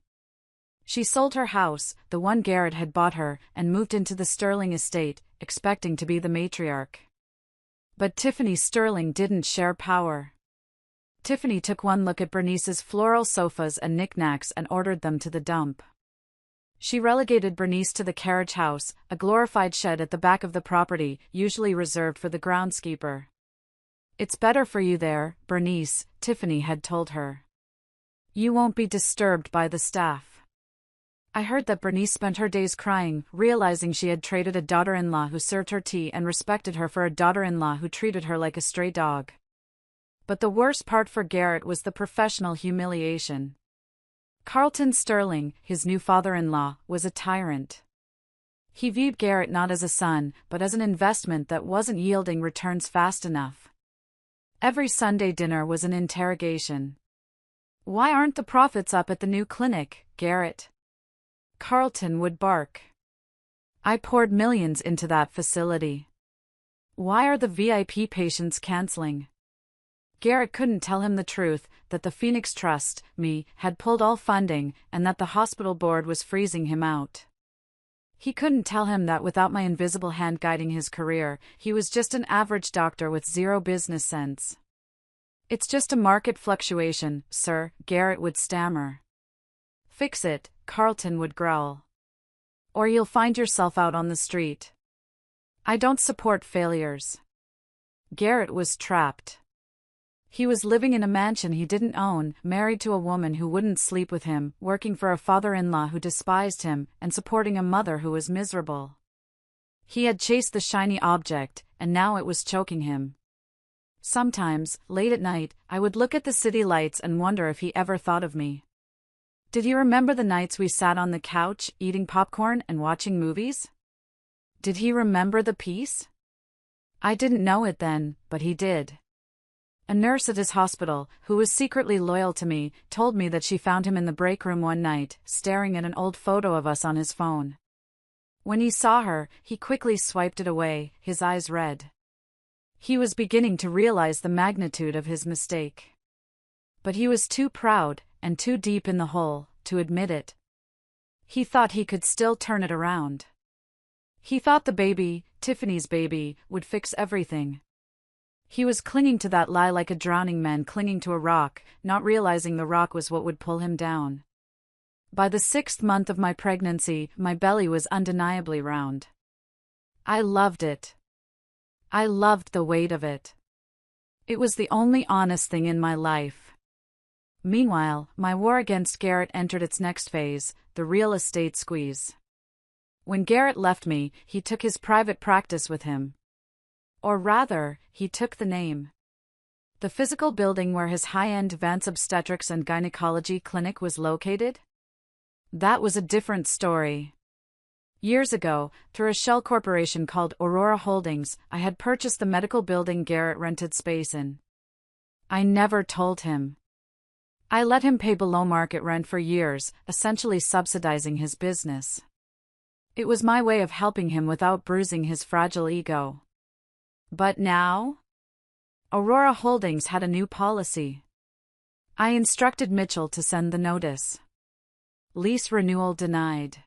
She sold her house, the one Garrett had bought her, and moved into the Sterling estate, expecting to be the matriarch. But Tiffany Sterling didn't share power. Tiffany took one look at Bernice's floral sofas and knickknacks and ordered them to the dump. She relegated Bernice to the carriage house, a glorified shed at the back of the property, usually reserved for the groundskeeper. "It's better for you there, Bernice," Tiffany had told her. "You won't be disturbed by the staff." I heard that Bernice spent her days crying, realizing she had traded a daughter-in-law who served her tea and respected her for a daughter-in-law who treated her like a stray dog. But the worst part for Garrett was the professional humiliation. Carlton Sterling, his new father-in-law, was a tyrant. He viewed Garrett not as a son, but as an investment that wasn't yielding returns fast enough. Every Sunday dinner was an interrogation. "Why aren't the profits up at the new clinic, Garrett?" Carlton would bark. I poured millions into that facility. Why are the VIP patients canceling? Garrett couldn't tell him the truth, that the Phoenix Trust, me, had pulled all funding, and that the hospital board was freezing him out. He couldn't tell him that without my invisible hand guiding his career, he was just an average doctor with zero business sense. It's just a market fluctuation, sir, Garrett would stammer. Fix it, Carlton would growl. Or you'll find yourself out on the street. I don't support failures. Garrett was trapped. He was living in a mansion he didn't own, married to a woman who wouldn't sleep with him, working for a father-in-law who despised him, and supporting a mother who was miserable. He had chased the shiny object, and now it was choking him. Sometimes, late at night, I would look at the city lights and wonder if he ever thought of me. Did he remember the nights we sat on the couch, eating popcorn and watching movies? Did he remember the peace? I didn't know it then, but he did. A nurse at his hospital, who was secretly loyal to me, told me that she found him in the break room one night, staring at an old photo of us on his phone. When he saw her, he quickly swiped it away, his eyes red. He was beginning to realize the magnitude of his mistake. But he was too proud, and too deep in the hole, to admit it. He thought he could still turn it around. He thought the baby, Tiffany's baby, would fix everything. He was clinging to that lie like a drowning man clinging to a rock, not realizing the rock was what would pull him down. By the 6th month of my pregnancy, my belly was undeniably round. I loved it. I loved the weight of it. It was the only honest thing in my life. Meanwhile, my war against Garrett entered its next phase, the real estate squeeze. When Garrett left me, he took his private practice with him. Or rather, he took the name. The physical building where his high-end Vance Obstetrics and Gynecology clinic was located? That was a different story. Years ago, through a shell corporation called Aurora Holdings, I had purchased the medical building Garrett rented space in. I never told him. I let him pay below market rent for years, essentially subsidizing his business. It was my way of helping him without bruising his fragile ego. But now? Aurora Holdings had a new policy. I instructed Mitchell to send the notice. Lease renewal denied.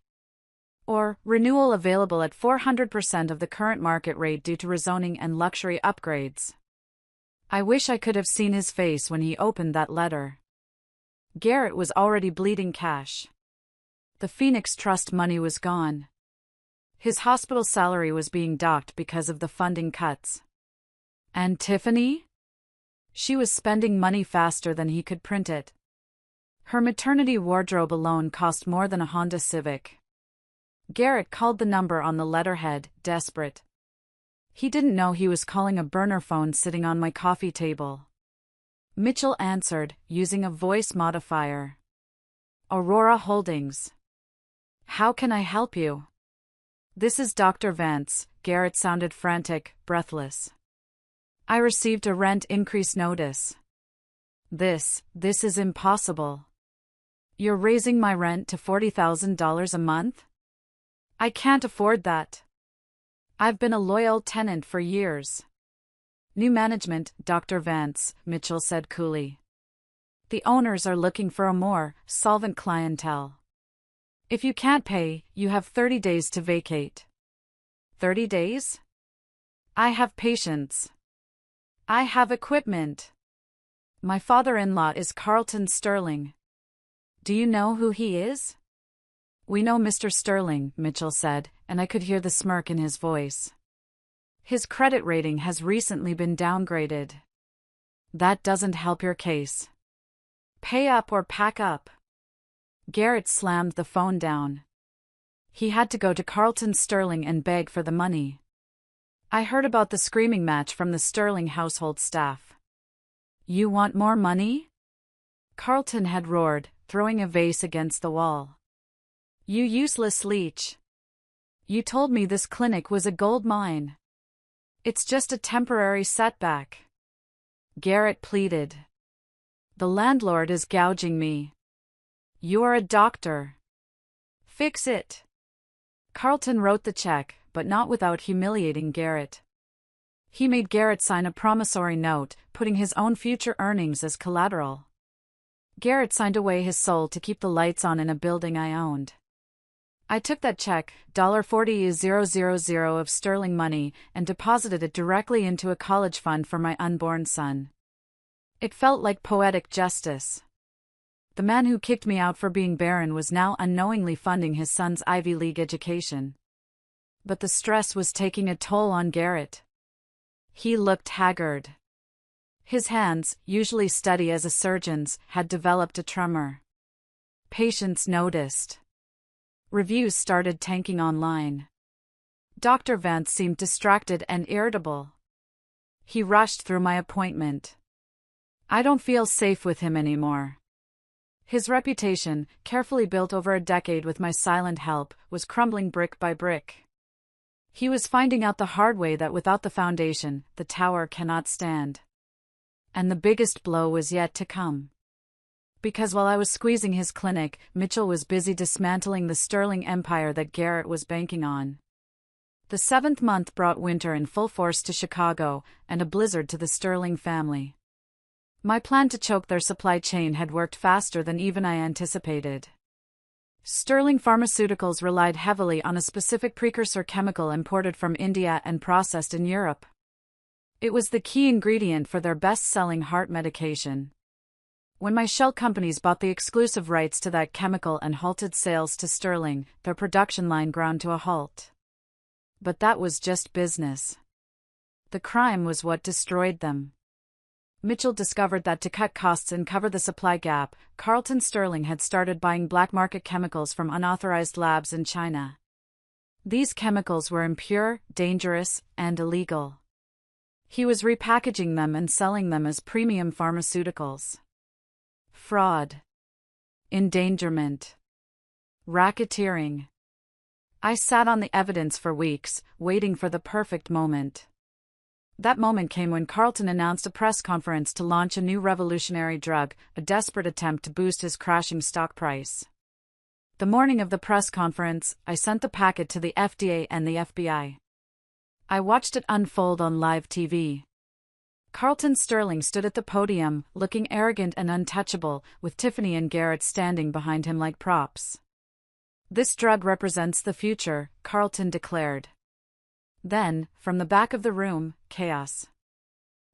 Or, renewal available at 400% of the current market rate due to rezoning and luxury upgrades. I wish I could have seen his face when he opened that letter. Garrett was already bleeding cash. The Phoenix Trust money was gone. His hospital salary was being docked because of the funding cuts. And Tiffany? She was spending money faster than he could print it. Her maternity wardrobe alone cost more than a Honda Civic. Garrett called the number on the letterhead, desperate. He didn't know he was calling a burner phone sitting on my coffee table. Mitchell answered, using a voice modifier. Aurora Holdings. How can I help you? This is Dr. Vance. Garrett sounded frantic, breathless. I received a rent increase notice. This is impossible. You're raising my rent to $40,000 a month? I can't afford that. I've been a loyal tenant for years. New management, Dr. Vance, Mitchell said coolly. The owners are looking for a more solvent clientele. If you can't pay, you have 30 days to vacate. 30 days? I have patience. I have equipment. My father-in-law is Carlton Sterling. Do you know who he is? We know Mr. Sterling, Mitchell said, and I could hear the smirk in his voice. His credit rating has recently been downgraded. That doesn't help your case. Pay up or pack up. Garrett slammed the phone down. He had to go to Carlton Sterling and beg for the money. I heard about the screaming match from the Sterling household staff. You want more money? Carlton had roared, throwing a vase against the wall. You useless leech. You told me this clinic was a gold mine. It's just a temporary setback. Garrett pleaded. The landlord is gouging me. You're a doctor. Fix it. Carlton wrote the check, but not without humiliating Garrett. He made Garrett sign a promissory note, putting his own future earnings as collateral. Garrett signed away his soul to keep the lights on in a building I owned. I took that check, $40,000 of sterling money, and deposited it directly into a college fund for my unborn son. It felt like poetic justice. The man who kicked me out for being barren was now unknowingly funding his son's Ivy League education. But the stress was taking a toll on Garrett. He looked haggard. His hands, usually steady as a surgeon's, had developed a tremor. Patients noticed. Reviews started tanking online. Dr. Vance seemed distracted and irritable. He rushed through my appointment. I don't feel safe with him anymore. His reputation, carefully built over a decade with my silent help, was crumbling brick by brick. He was finding out the hard way that without the foundation, the tower cannot stand. And the biggest blow was yet to come. Because while I was squeezing his clinic, Mitchell was busy dismantling the sterling empire that Garrett was banking on. The 7th month brought winter in full force to Chicago, and a blizzard to the Sterling family. My plan to choke their supply chain had worked faster than even I anticipated. Sterling Pharmaceuticals relied heavily on a specific precursor chemical imported from India and processed in Europe. It was the key ingredient for their best-selling heart medication. When my shell companies bought the exclusive rights to that chemical and halted sales to Sterling, their production line ground to a halt. But that was just business. The crime was what destroyed them. Mitchell discovered that to cut costs and cover the supply gap, Carlton Sterling had started buying black market chemicals from unauthorized labs in China. These chemicals were impure, dangerous, and illegal. He was repackaging them and selling them as premium pharmaceuticals. Fraud. Endangerment. Racketeering. I sat on the evidence for weeks, waiting for the perfect moment. That moment came when Carlton announced a press conference to launch a new revolutionary drug, a desperate attempt to boost his crashing stock price. The morning of the press conference, I sent the packet to the FDA and the FBI. I watched it unfold on live TV. Carlton Sterling stood at the podium, looking arrogant and untouchable, with Tiffany and Garrett standing behind him like props. "This drug represents the future," Carlton declared. Then, from the back of the room, chaos.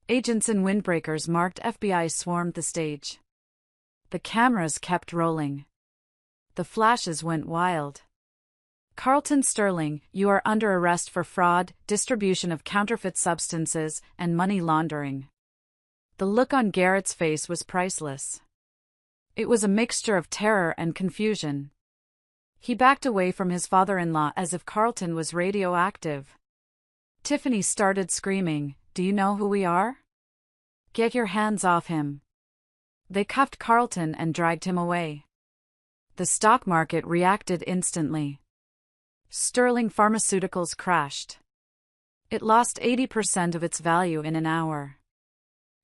Agents in windbreakers marked FBI swarmed the stage. The cameras kept rolling. The flashes went wild. "Carlton Sterling, you are under arrest for fraud, distribution of counterfeit substances, and money laundering." The look on Garrett's face was priceless. It was a mixture of terror and confusion. He backed away from his father-in-law as if Carlton was radioactive. Tiffany started screaming, "Do you know who we are? Get your hands off him." They cuffed Carlton and dragged him away. The stock market reacted instantly. Sterling Pharmaceuticals crashed. It lost 80% of its value in an hour.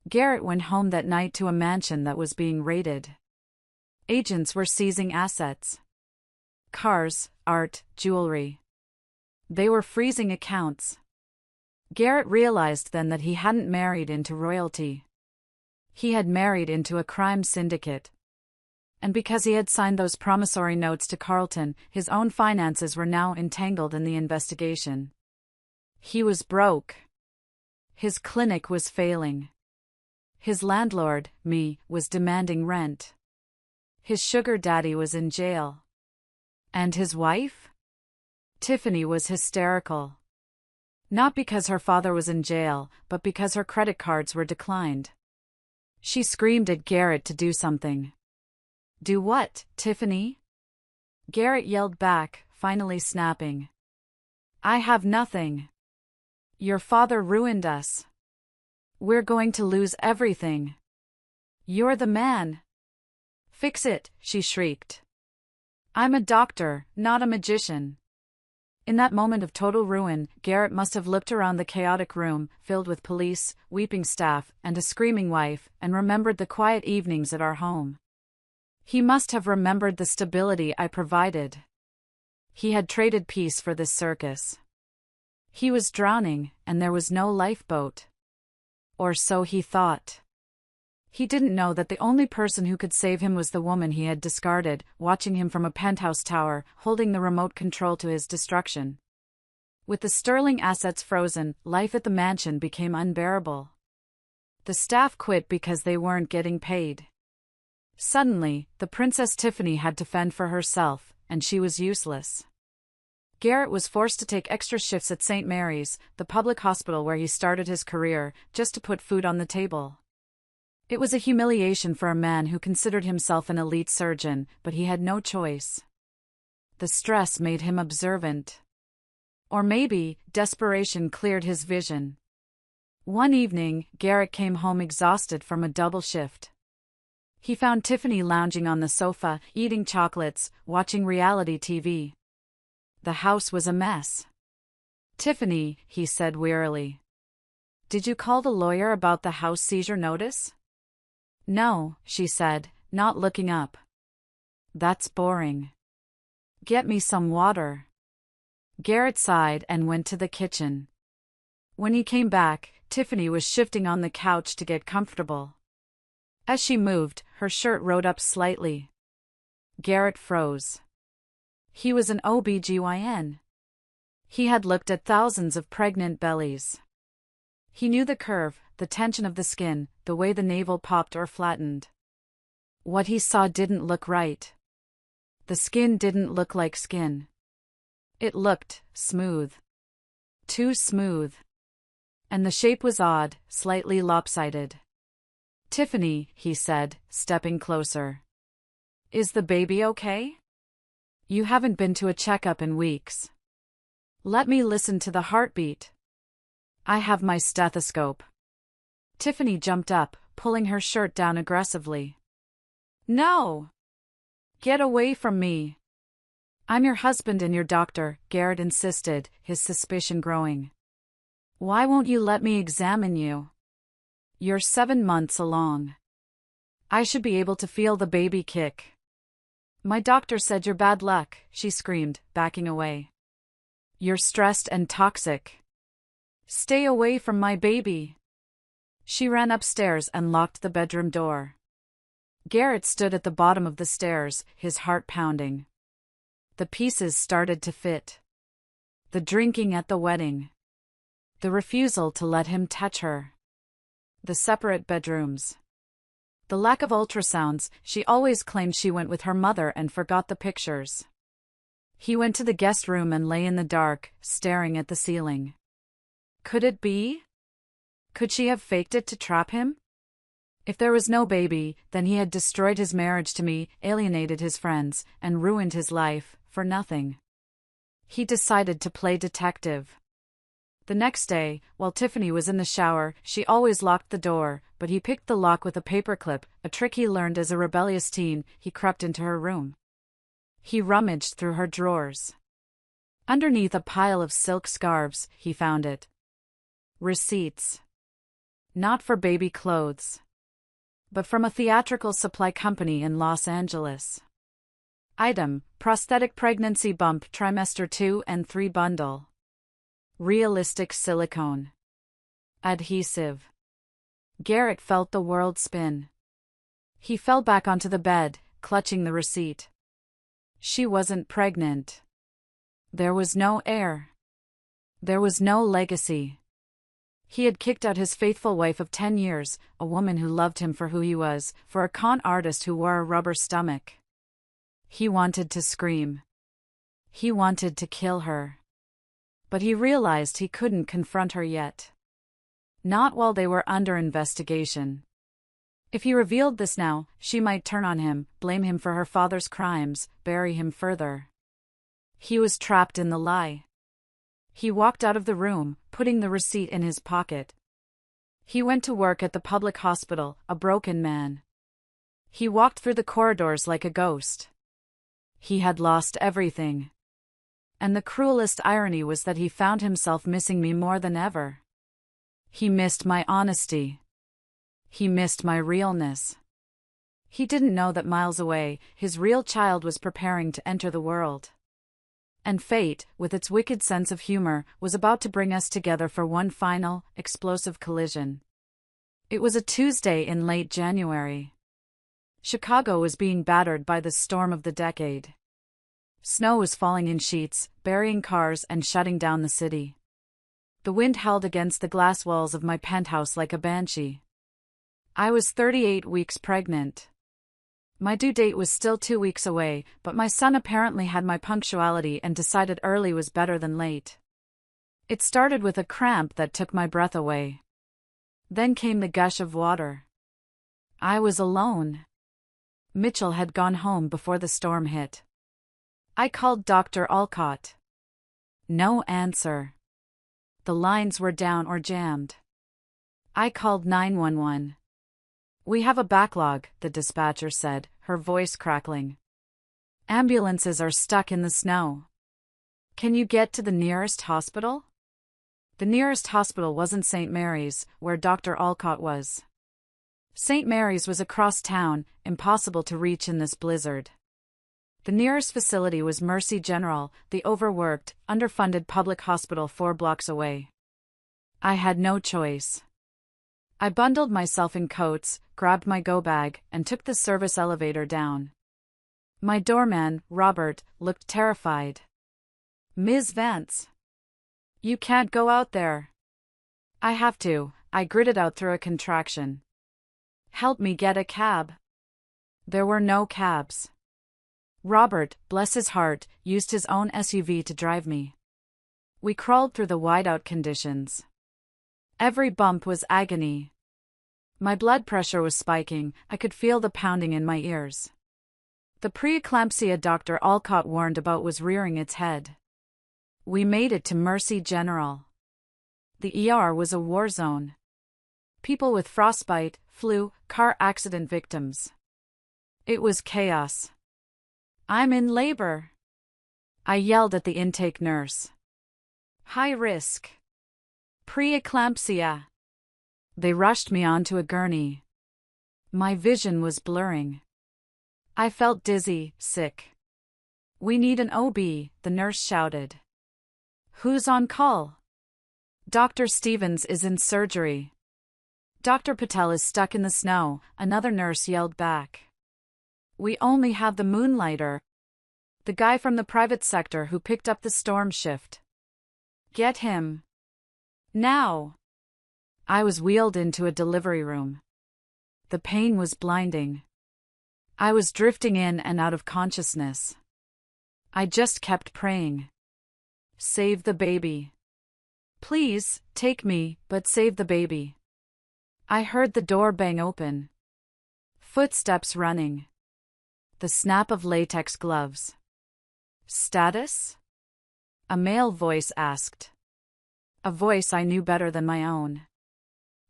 Garrett went home that night to a mansion that was being raided. Agents were seizing assets. Cars, art, jewelry. They were freezing accounts. Garrett realized then that he hadn't married into royalty. He had married into a crime syndicate. And because he had signed those promissory notes to Carlton, his own finances were now entangled in the investigation. He was broke. His clinic was failing. His landlord, me, was demanding rent. His sugar daddy was in jail. And his wife? Tiffany was hysterical. Not because her father was in jail, but because her credit cards were declined. She screamed at Garrett to do something. "Do what, Tiffany?" Garrett yelled back, finally snapping. "I have nothing. Your father ruined us. We're going to lose everything. You're the man. Fix it," she shrieked. "I'm a doctor, not a magician." In that moment of total ruin, Garrett must have looked around the chaotic room, filled with police, weeping staff, and a screaming wife, and remembered the quiet evenings at our home. He must have remembered the stability I provided. He had traded peace for this circus. He was drowning, and there was no lifeboat. Or so he thought. He didn't know that the only person who could save him was the woman he had discarded, watching him from a penthouse tower, holding the remote control to his destruction. With the sterling assets frozen, life at the mansion became unbearable. The staff quit because they weren't getting paid. Suddenly, the Princess Tiffany had to fend for herself, and she was useless. Garrett was forced to take extra shifts at St. Mary's, the public hospital where he started his career, just to put food on the table. It was a humiliation for a man who considered himself an elite surgeon, but he had no choice. The stress made him observant. Or maybe, desperation cleared his vision. One evening, Garrett came home exhausted from a double shift. He found Tiffany lounging on the sofa, eating chocolates, watching reality TV. The house was a mess. "Tiffany," he said wearily. "Did you call the lawyer about the house seizure notice?" "No," she said, not looking up. "That's boring. Get me some water." Garrett sighed and went to the kitchen. When he came back, Tiffany was shifting on the couch to get comfortable. As she moved, her shirt rode up slightly. Garrett froze. He was an OB/GYN. He had looked at thousands of pregnant bellies. He knew the curve, the tension of the skin, the way the navel popped or flattened. What he saw didn't look right. The skin didn't look like skin. It looked smooth. Too smooth. And the shape was odd, slightly lopsided. "Tiffany," he said, stepping closer. "Is the baby okay? You haven't been to a checkup in weeks. Let me listen to the heartbeat. I have my stethoscope." Tiffany jumped up, pulling her shirt down aggressively. "No! Get away from me. I'm your husband and your doctor," Garrett insisted, his suspicion growing. "Why won't you let me examine you? You're 7 months along. I should be able to feel the baby kick." "My doctor said you're bad luck," she screamed, backing away. "You're stressed and toxic. Stay away from my baby." She ran upstairs and locked the bedroom door. Garrett stood at the bottom of the stairs, his heart pounding. The pieces started to fit. The drinking at the wedding. The refusal to let him touch her. The separate bedrooms. The lack of ultrasounds. She always claimed she went with her mother and forgot the pictures. He went to the guest room and lay in the dark, staring at the ceiling. Could it be? Could she have faked it to trap him? If there was no baby, then he had destroyed his marriage to me, alienated his friends, and ruined his life, for nothing. He decided to play detective. The next day, while Tiffany was in the shower, she always locked the door, but he picked the lock with a paperclip, a trick he learned as a rebellious teen. He crept into her room. He rummaged through her drawers. Underneath a pile of silk scarves, he found it. Receipts. Not for baby clothes, but from a theatrical supply company in Los Angeles. Item: prosthetic pregnancy bump trimester 2 and 3 bundle. Realistic silicone. Adhesive. Garrett felt the world spin. He fell back onto the bed, clutching the receipt. She wasn't pregnant. There was no heir. There was no legacy. He had kicked out his faithful wife of 10 years, a woman who loved him for who he was, for a con artist who wore a rubber stomach. He wanted to scream. He wanted to kill her. But he realized he couldn't confront her yet. Not while they were under investigation. If he revealed this now, she might turn on him, blame him for her father's crimes, bury him further. He was trapped in the lie. He walked out of the room, putting the receipt in his pocket. He went to work at the public hospital, a broken man. He walked through the corridors like a ghost. He had lost everything. And the cruelest irony was that he found himself missing me more than ever. He missed my honesty. He missed my realness. He didn't know that miles away, his real child was preparing to enter the world. And fate, with its wicked sense of humor, was about to bring us together for one final, explosive collision. It was a Tuesday in late January. Chicago was being battered by the storm of the decade. Snow was falling in sheets, burying cars and shutting down the city. The wind howled against the glass walls of my penthouse like a banshee. I was 38 weeks pregnant. My due date was still 2 weeks away, but my son apparently had my punctuality and decided early was better than late. It started with a cramp that took my breath away. Then came the gush of water. I was alone. Mitchell had gone home before the storm hit. I called Dr. Alcott. No answer. The lines were down or jammed. I called 911. We have a backlog, the dispatcher said, her voice crackling. Ambulances are stuck in the snow. Can you get to the nearest hospital? The nearest hospital wasn't St. Mary's, where Dr. Alcott was. St. Mary's was across town, impossible to reach in this blizzard. The nearest facility was Mercy General, the overworked, underfunded public hospital 4 blocks away. I had no choice. I bundled myself in coats, grabbed my go-bag, and took the service elevator down. My doorman, Robert, looked terrified. Ms. Vance. You can't go out there. I have to, I gritted out through a contraction. Help me get a cab. There were no cabs. Robert, bless his heart, used his own SUV to drive me. We crawled through the whiteout conditions. Every bump was agony. My blood pressure was spiking, I could feel the pounding in my ears. The preeclampsia Dr. Alcott warned about was rearing its head. We made it to Mercy General. The ER was a war zone. People with frostbite, flu, car accident victims. It was chaos. I'm in labor. I yelled at the intake nurse. High risk. Preeclampsia. They rushed me onto a gurney. My vision was blurring. I felt dizzy, sick. We need an OB, the nurse shouted. Who's on call? Dr. Stevens is in surgery. Dr. Patel is stuck in the snow, another nurse yelled back. We only have the moonlighter. The guy from the private sector who picked up the storm shift. Get him. Now. I was wheeled into a delivery room. The pain was blinding. I was drifting in and out of consciousness. I just kept praying. Save the baby. Please, take me, but save the baby. I heard the door bang open. Footsteps running. The snap of latex gloves. Status? A male voice asked. A voice I knew better than my own.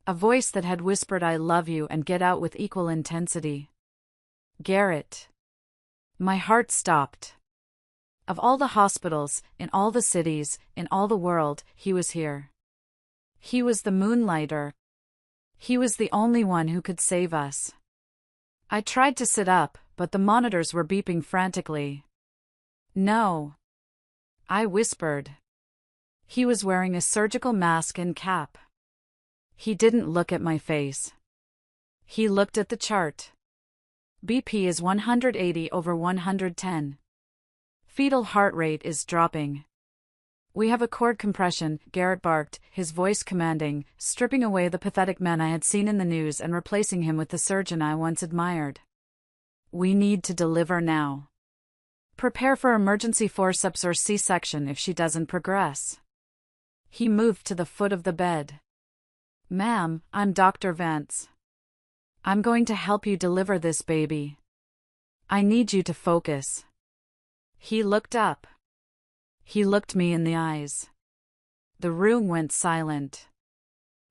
A voice that had whispered I love you and get out with equal intensity. Garrett. My heart stopped. Of all the hospitals, in all the cities, in all the world, he was here. He was the moonlighter. He was the only one who could save us. I tried to sit up, but the monitors were beeping frantically. No. I whispered. He was wearing a surgical mask and cap. He didn't look at my face. He looked at the chart. BP is 180/110. Fetal heart rate is dropping. We have a cord compression, Garrett barked, his voice commanding, stripping away the pathetic man I had seen in the news and replacing him with the surgeon I once admired. We need to deliver now. Prepare for emergency forceps or C-section if she doesn't progress. He moved to the foot of the bed. Ma'am, I'm Dr. Vance. I'm going to help you deliver this baby. I need you to focus. He looked up. He looked me in the eyes. The room went silent.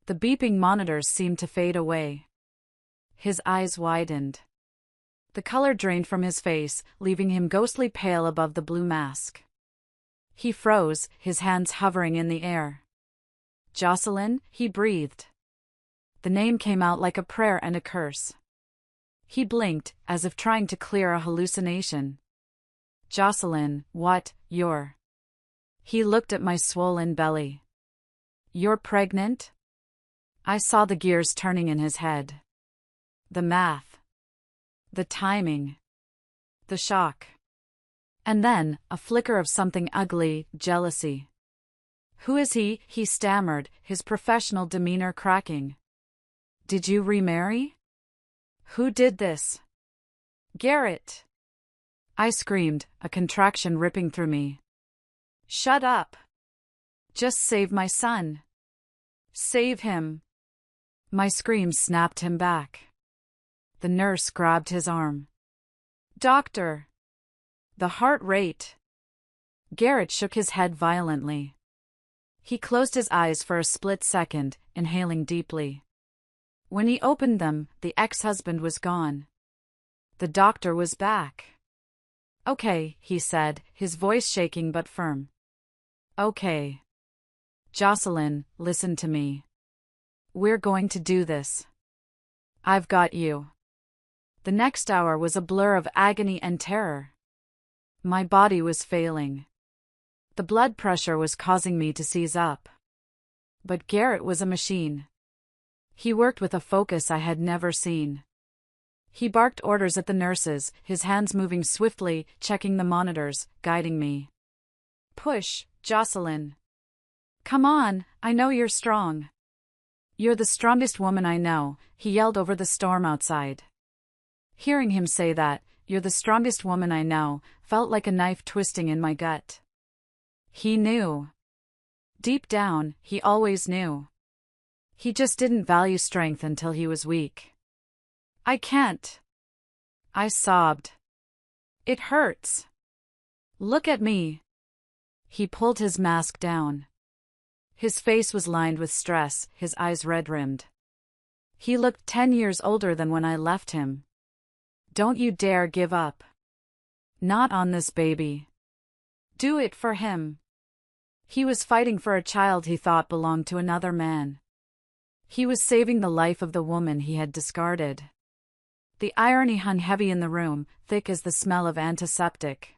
The beeping monitors seemed to fade away. His eyes widened. The color drained from his face, leaving him ghostly pale above the blue mask. He froze, his hands hovering in the air. Jocelyn, he breathed. The name came out like a prayer and a curse. He blinked, as if trying to clear a hallucination. Jocelyn, what, you're... He looked at my swollen belly. You're pregnant? I saw the gears turning in his head. The math. The timing. The shock. And then, a flicker of something ugly, jealousy. Who is he? He stammered, his professional demeanor cracking. Did you remarry? Who did this? Garrett. I screamed, a contraction ripping through me. Shut up. Just save my son. Save him. My scream snapped him back. The nurse grabbed his arm. Doctor. The heart rate. Garrett shook his head violently. He closed his eyes for a split second, inhaling deeply. When he opened them, the ex-husband was gone. The doctor was back. Okay, he said, his voice shaking but firm. Okay. Jocelyn, listen to me. We're going to do this. I've got you. The next hour was a blur of agony and terror. My body was failing. The blood pressure was causing me to seize up. But Garrett was a machine. He worked with a focus I had never seen. He barked orders at the nurses, his hands moving swiftly, checking the monitors, guiding me. Push, Jocelyn. Come on, I know you're strong. You're the strongest woman I know, he yelled over the storm outside. Hearing him say that, you're the strongest woman I know, felt like a knife twisting in my gut. He knew. Deep down, he always knew. He just didn't value strength until he was weak. I can't. I sobbed. It hurts. Look at me. He pulled his mask down. His face was lined with stress, his eyes red-rimmed. He looked 10 years older than when I left him. Don't you dare give up. Not on this baby. Do it for him. He was fighting for a child he thought belonged to another man. He was saving the life of the woman he had discarded. The irony hung heavy in the room, thick as the smell of antiseptic.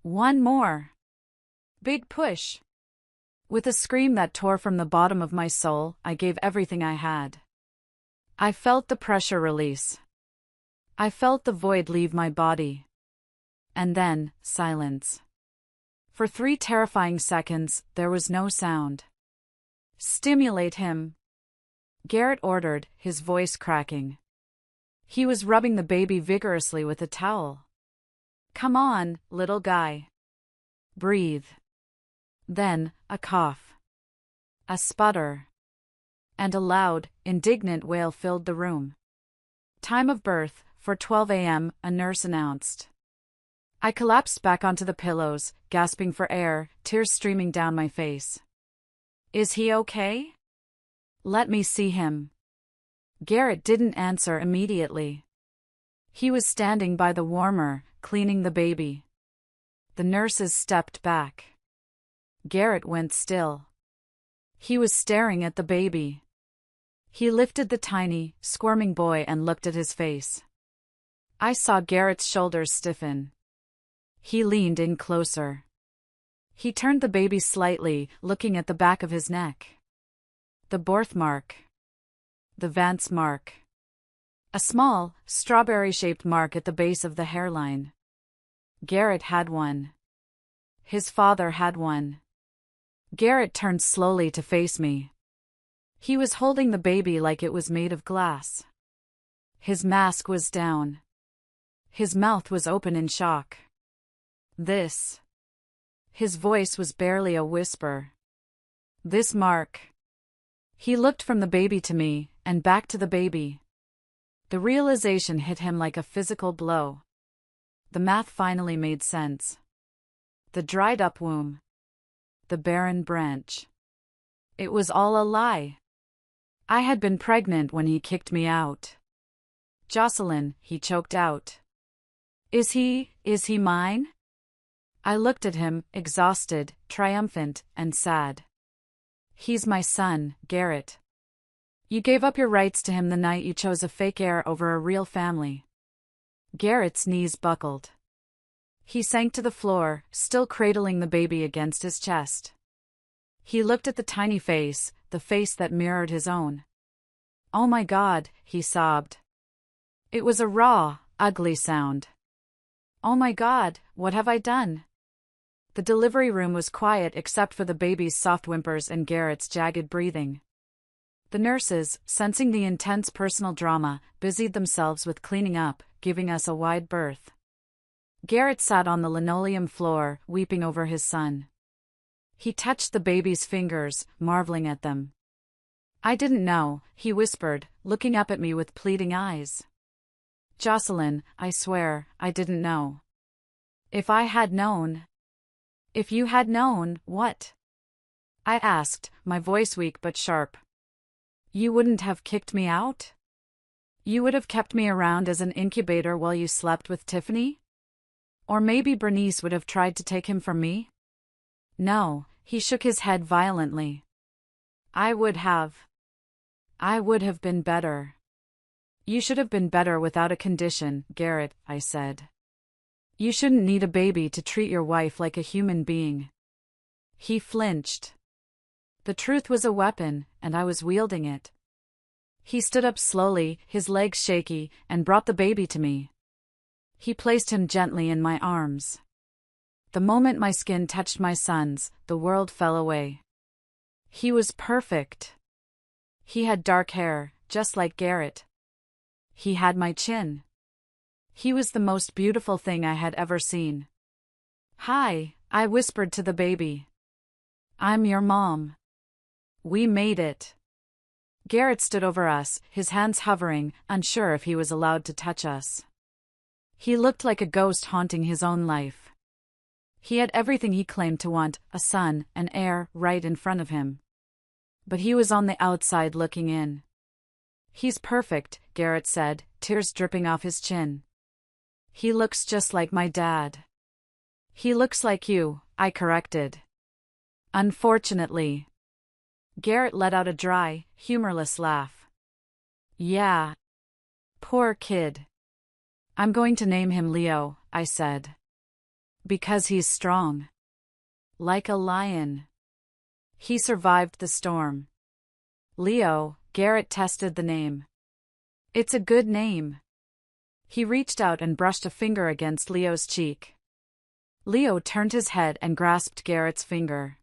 One more. Big push. With a scream that tore from the bottom of my soul, I gave everything I had. I felt the pressure release. I felt the void leave my body. And then, silence. For 3 terrifying seconds, there was no sound. Stimulate him. Garrett ordered, his voice cracking. He was rubbing the baby vigorously with a towel. Come on, little guy. Breathe. Then, a cough. A sputter. And a loud, indignant wail filled the room. Time of birth, for 12 a.m., a nurse announced. I collapsed back onto the pillows, gasping for air, tears streaming down my face. Is he okay? Let me see him. Garrett didn't answer immediately. He was standing by the warmer, cleaning the baby. The nurses stepped back. Garrett went still. He was staring at the baby. He lifted the tiny, squirming boy and looked at his face. I saw Garrett's shoulders stiffen. He leaned in closer. He turned the baby slightly, looking at the back of his neck. The birthmark. The Vance mark. A small, strawberry-shaped mark at the base of the hairline. Garrett had one. His father had one. Garrett turned slowly to face me. He was holding the baby like it was made of glass. His mask was down. His mouth was open in shock. This. His voice was barely a whisper. This mark. He looked from the baby to me, and back to the baby. The realization hit him like a physical blow. The math finally made sense. The dried-up womb. The barren branch. It was all a lie. I had been pregnant when he kicked me out. Jocelyn, he choked out. Is he mine? I looked at him, exhausted, triumphant, and sad. He's my son, Garrett. You gave up your rights to him the night you chose a fake heir over a real family. Garrett's knees buckled. He sank to the floor, still cradling the baby against his chest. He looked at the tiny face, the face that mirrored his own. "Oh my God," he sobbed. It was a raw, ugly sound. "Oh my God, what have I done?" The delivery room was quiet except for the baby's soft whimpers and Garrett's jagged breathing. The nurses, sensing the intense personal drama, busied themselves with cleaning up, giving us a wide berth. Garrett sat on the linoleum floor, weeping over his son. He touched the baby's fingers, marveling at them. "I didn't know," he whispered, looking up at me with pleading eyes. "Jocelyn, I swear, I didn't know." "If I had known..." "If you had known, what?" I asked, my voice weak but sharp. "You wouldn't have kicked me out? You would have kept me around as an incubator while you slept with Tiffany? Or maybe Bernice would have tried to take him from me?" "No," he shook his head violently. I would have been better." "You should have been better without a condition, Garrett," I said. "You shouldn't need a baby to treat your wife like a human being." He flinched. The truth was a weapon, and I was wielding it. He stood up slowly, his legs shaky, and brought the baby to me. He placed him gently in my arms. The moment my skin touched my son's, the world fell away. He was perfect. He had dark hair, just like Garrett. He had my chin. He was the most beautiful thing I had ever seen. "Hi," I whispered to the baby. "I'm your mom. We made it." Garrett stood over us, his hands hovering, unsure if he was allowed to touch us. He looked like a ghost haunting his own life. He had everything he claimed to want, a son, an heir, right in front of him. But he was on the outside looking in. "He's perfect," Garrett said, tears dripping off his chin. "He looks just like my dad." "He looks like you," I corrected. "Unfortunately." Garrett let out a dry, humorless laugh. "Yeah. Poor kid. I'm going to name him Leo," I said. "Because he's strong. Like a lion. He survived the storm." "Leo," Garrett tested the name. "It's a good name." He reached out and brushed a finger against Leo's cheek. Leo turned his head and grasped Garrett's finger.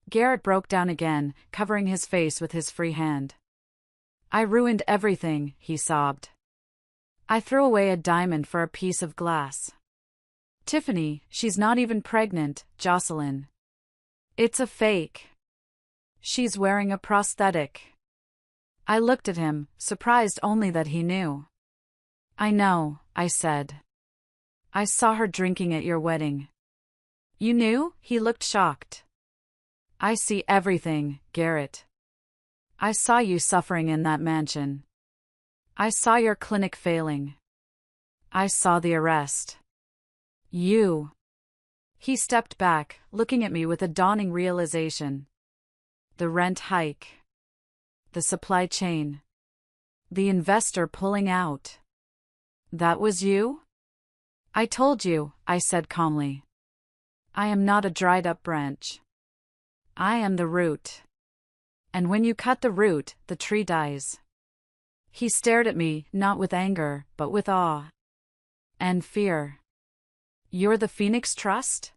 Garrett broke down again, covering his face with his free hand. "I ruined everything," he sobbed. "I threw away a diamond for a piece of glass. Tiffany, she's not even pregnant, Jocelyn. It's a fake. She's wearing a prosthetic." I looked at him, surprised only that he knew. "I know," I said. "I saw her drinking at your wedding." "You knew?" He looked shocked. "I see everything, Garrett. I saw you suffering in that mansion. I saw your clinic failing. I saw the arrest. You." He stepped back, looking at me with a dawning realization. The rent hike. The supply chain. The investor pulling out. "That was you?" "I told you," I said calmly. "I am not a dried-up branch. I am the root. And when you cut the root, the tree dies." He stared at me, not with anger, but with awe. And fear. "You're the Phoenix Trust?"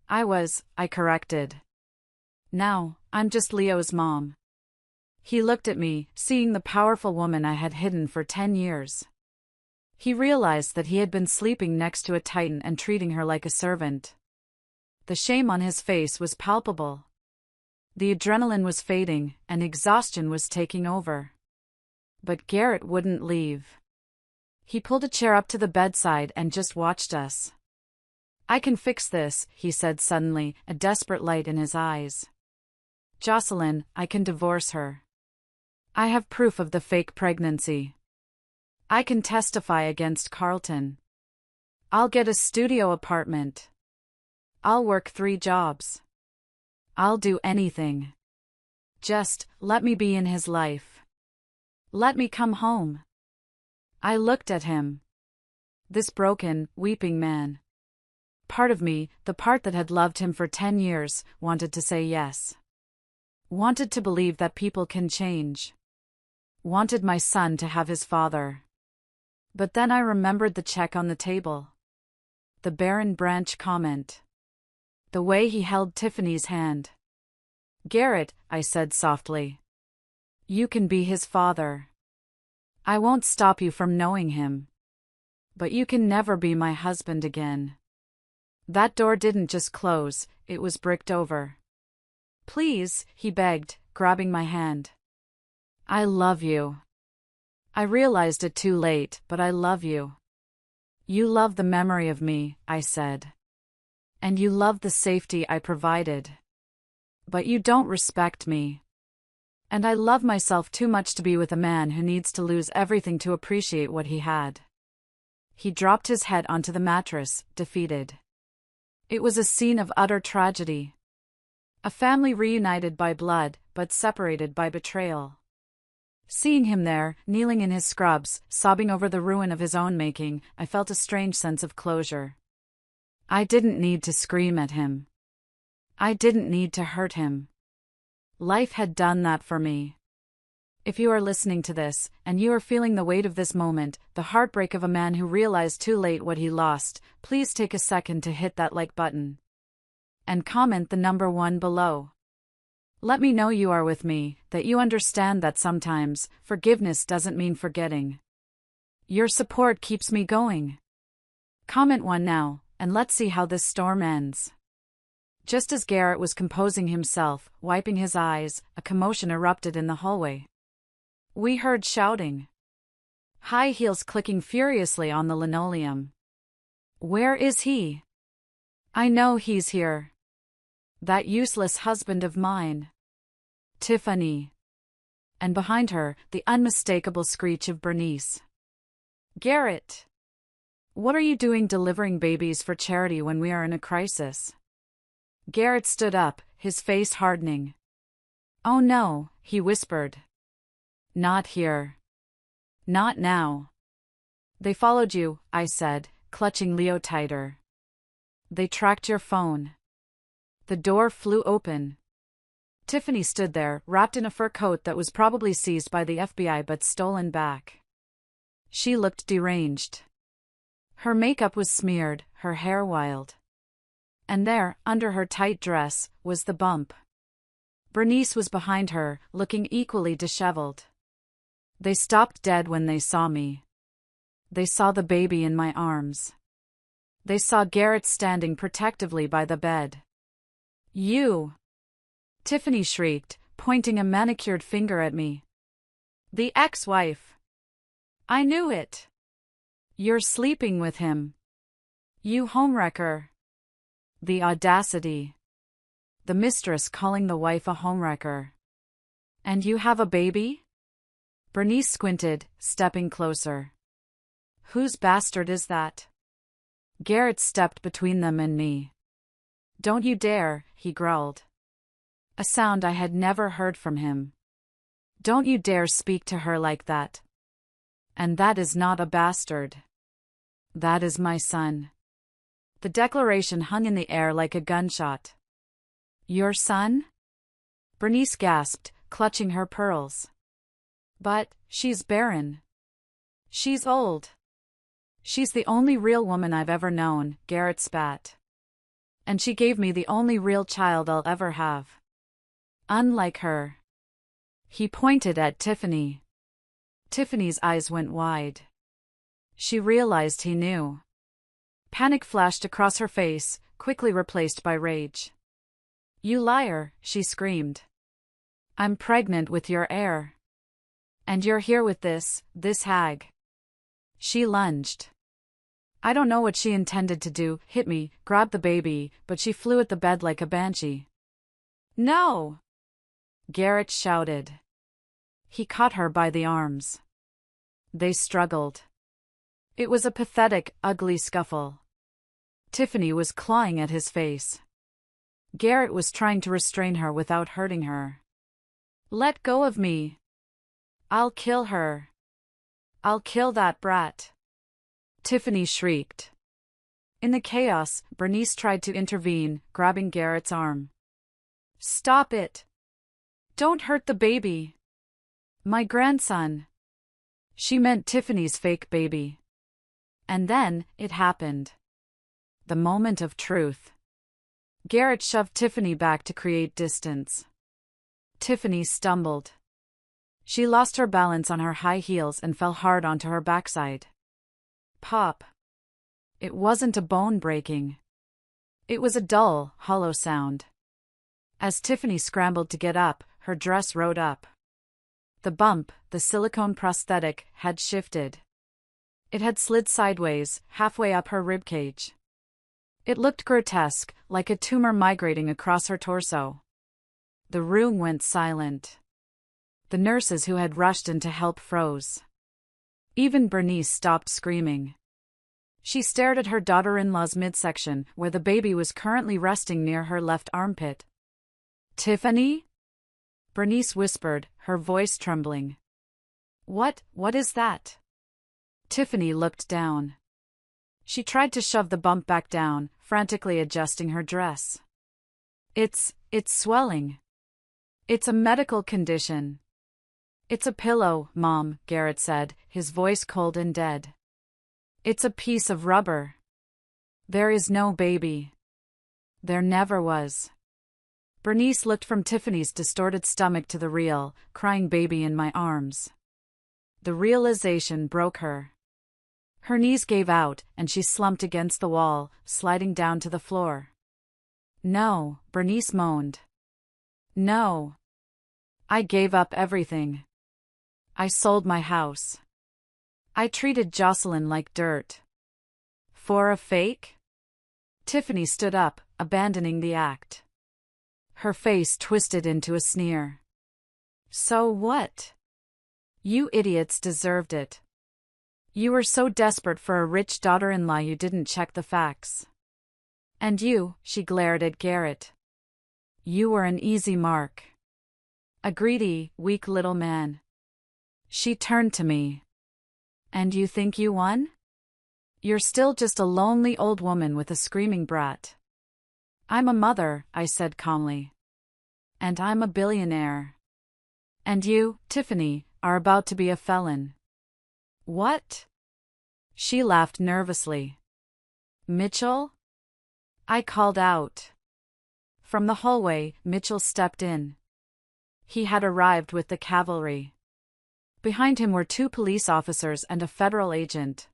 I corrected. "Now, I'm just Leo's mom." He looked at me, seeing the powerful woman I had hidden for 10 years. He realized that he had been sleeping next to a titan and treating her like a servant. The shame on his face was palpable. The adrenaline was fading, and exhaustion was taking over. But Garrett wouldn't leave. He pulled a chair up to the bedside and just watched us. "I can fix this," he said suddenly, a desperate light in his eyes. "Jocelyn, I can divorce her. I have proof of the fake pregnancy. I can testify against Carlton. I'll get a studio apartment. I'll work 3 jobs. I'll do anything. Just, let me be in his life. Let me come home." I looked at him. This broken, weeping man. part of me, the part that had loved him for 10 years, wanted to say yes. Wanted to believe that people can change. Wanted my son to have his father. But then I remembered the check on the table. The barren branch comment. The way he held Tiffany's hand. "Garrett," I said softly. "You can be his father. I won't stop you from knowing him. But you can never be my husband again." That door didn't just close, it was bricked over. "Please," he begged, grabbing my hand. "I love you. I realized it too late, but I love you. You love the memory of me," I said. "And you love the safety I provided. But you don't respect me. And I love myself too much to be with a man who needs to lose everything to appreciate what he had." He dropped his head onto the mattress, defeated. It was a scene of utter tragedy. A family reunited by blood, but separated by betrayal. Seeing him there, kneeling in his scrubs, sobbing over the ruin of his own making, I felt a strange sense of closure. I didn't need to scream at him. I didn't need to hurt him. Life had done that for me. If you are listening to this, and you are feeling the weight of this moment, the heartbreak of a man who realized too late what he lost, please take a second to hit that like button. And comment the number 1 below. Let me know you are with me, that you understand that sometimes, forgiveness doesn't mean forgetting. Your support keeps me going. Comment 1 now, and let's see how this storm ends. Just as Garrett was composing himself, wiping his eyes, a commotion erupted in the hallway. We heard shouting. High heels clicking furiously on the linoleum. "Where is he? I know he's here. That useless husband of mine. Tiffany." And behind her, the unmistakable screech of Bernice. "Garrett! What are you doing delivering babies for charity when we are in a crisis?" Garrett stood up, his face hardening. "Oh no," he whispered. "Not here. Not now." "They followed you," I said, clutching Leo tighter. "They tracked your phone." The door flew open. Tiffany stood there, wrapped in a fur coat that was probably seized by the FBI but stolen back. She looked deranged. Her makeup was smeared, her hair wild. And there, under her tight dress, was the bump. Bernice was behind her, looking equally disheveled. They stopped dead when they saw me. They saw the baby in my arms. They saw Garrett standing protectively by the bed. "You!" Tiffany shrieked, pointing a manicured finger at me. "The ex-wife. I knew it. You're sleeping with him. You homewrecker." The audacity. The mistress calling the wife a homewrecker. "And you have a baby?" Bernice squinted, stepping closer. "Whose bastard is that?" Garrett stepped between them and me. "Don't you dare," he growled. A sound I had never heard from him. "Don't you dare speak to her like that. And that is not a bastard. That is my son." The declaration hung in the air like a gunshot. "Your son?" Bernice gasped, clutching her pearls. "But, she's barren. She's old. She's the only real woman I've ever known," Garrett spat. "And she gave me the only real child I'll ever have. Unlike her." He pointed at Tiffany. Tiffany's eyes went wide. She realized he knew. Panic flashed across her face, quickly replaced by rage. "You liar," she screamed. "I'm pregnant with your heir. And you're here with this hag." She lunged. I don't know what she intended to do, hit me, grab the baby, but she flew at the bed like a banshee. "No!" Garrett shouted. He caught her by the arms. They struggled. It was a pathetic, ugly scuffle. Tiffany was clawing at his face. Garrett was trying to restrain her without hurting her. "Let go of me. I'll kill her. I'll kill that brat." Tiffany shrieked. In the chaos, Bernice tried to intervene, grabbing Garrett's arm. "Stop it! Don't hurt the baby! My grandson!" She meant Tiffany's fake baby. And then, it happened. The moment of truth. Garrett shoved Tiffany back to create distance. Tiffany stumbled. She lost her balance on her high heels and fell hard onto her backside. Pop. It wasn't a bone breaking. It was a dull, hollow sound. As Tiffany scrambled to get up, her dress rode up. The bump, the silicone prosthetic, had shifted. It had slid sideways, halfway up her ribcage. It looked grotesque, like a tumor migrating across her torso. The room went silent. The nurses who had rushed in to help froze. Even Bernice stopped screaming. She stared at her daughter-in-law's midsection, where the baby was currently resting near her left armpit. "Tiffany?" Bernice whispered, her voice trembling. What is that?" Tiffany looked down. She tried to shove the bump back down, frantically adjusting her dress. It's swelling. It's a medical condition." "It's a pillow, Mom," Garrett said, his voice cold and dead. "It's a piece of rubber. There is no baby. There never was." Bernice looked from Tiffany's distorted stomach to the real, crying baby in my arms. The realization broke her. Her knees gave out, and she slumped against the wall, sliding down to the floor. "No," Bernice moaned. "No. I gave up everything. I sold my house. I treated Jocelyn like dirt. For a fake?" Tiffany stood up, abandoning the act. Her face twisted into a sneer. "So what? You idiots deserved it. You were so desperate for a rich daughter-in-law you didn't check the facts. And you," she glared at Garrett. "You were an easy mark. A greedy, weak little man." She turned to me. "And you think you won? You're still just a lonely old woman with a screaming brat." "I'm a mother," I said calmly. "And I'm a billionaire. And you, Tiffany, are about to be a felon." "What?" She laughed nervously. "Mitchell?" I called out. From the hallway, Mitchell stepped in. He had arrived with the cavalry. Behind him were 2 police officers and a federal agent.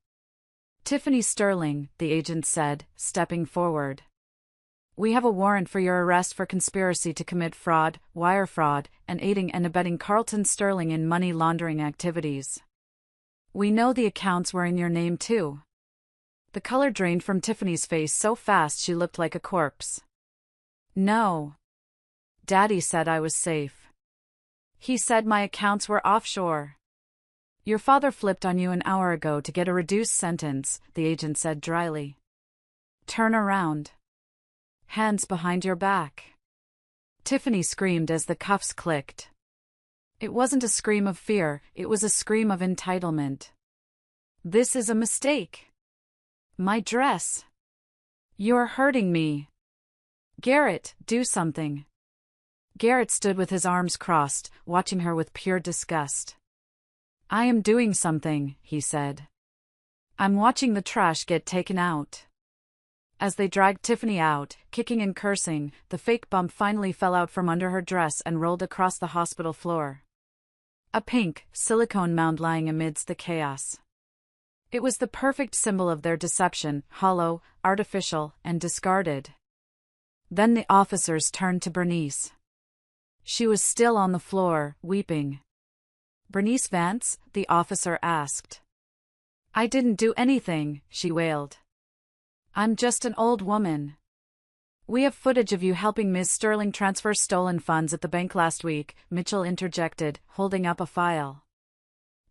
"Tiffany Sterling," the agent said, stepping forward. "We have a warrant for your arrest for conspiracy to commit fraud, wire fraud, and aiding and abetting Carlton Sterling in money laundering activities. We know the accounts were in your name too." The color drained from Tiffany's face so fast she looked like a corpse. "No. Daddy said I was safe. He said my accounts were offshore." "Your father flipped on you an hour ago to get a reduced sentence," the agent said dryly. "Turn around. Hands behind your back." Tiffany screamed as the cuffs clicked. It wasn't a scream of fear, it was a scream of entitlement. "This is a mistake. My dress. You're hurting me. Garrett, do something." Garrett stood with his arms crossed, watching her with pure disgust. "I am doing something," he said. "I'm watching the trash get taken out." As they dragged Tiffany out, kicking and cursing, the fake bump finally fell out from under her dress and rolled across the hospital floor. A pink, silicone mound lying amidst the chaos. It was the perfect symbol of their deception, hollow, artificial, and discarded. Then the officers turned to Bernice. She was still on the floor, weeping. "Bernice Vance?" the officer asked. "I didn't do anything," she wailed. "I'm just an old woman." "We have footage of you helping Ms. Sterling transfer stolen funds at the bank last week," Mitchell interjected, holding up a file.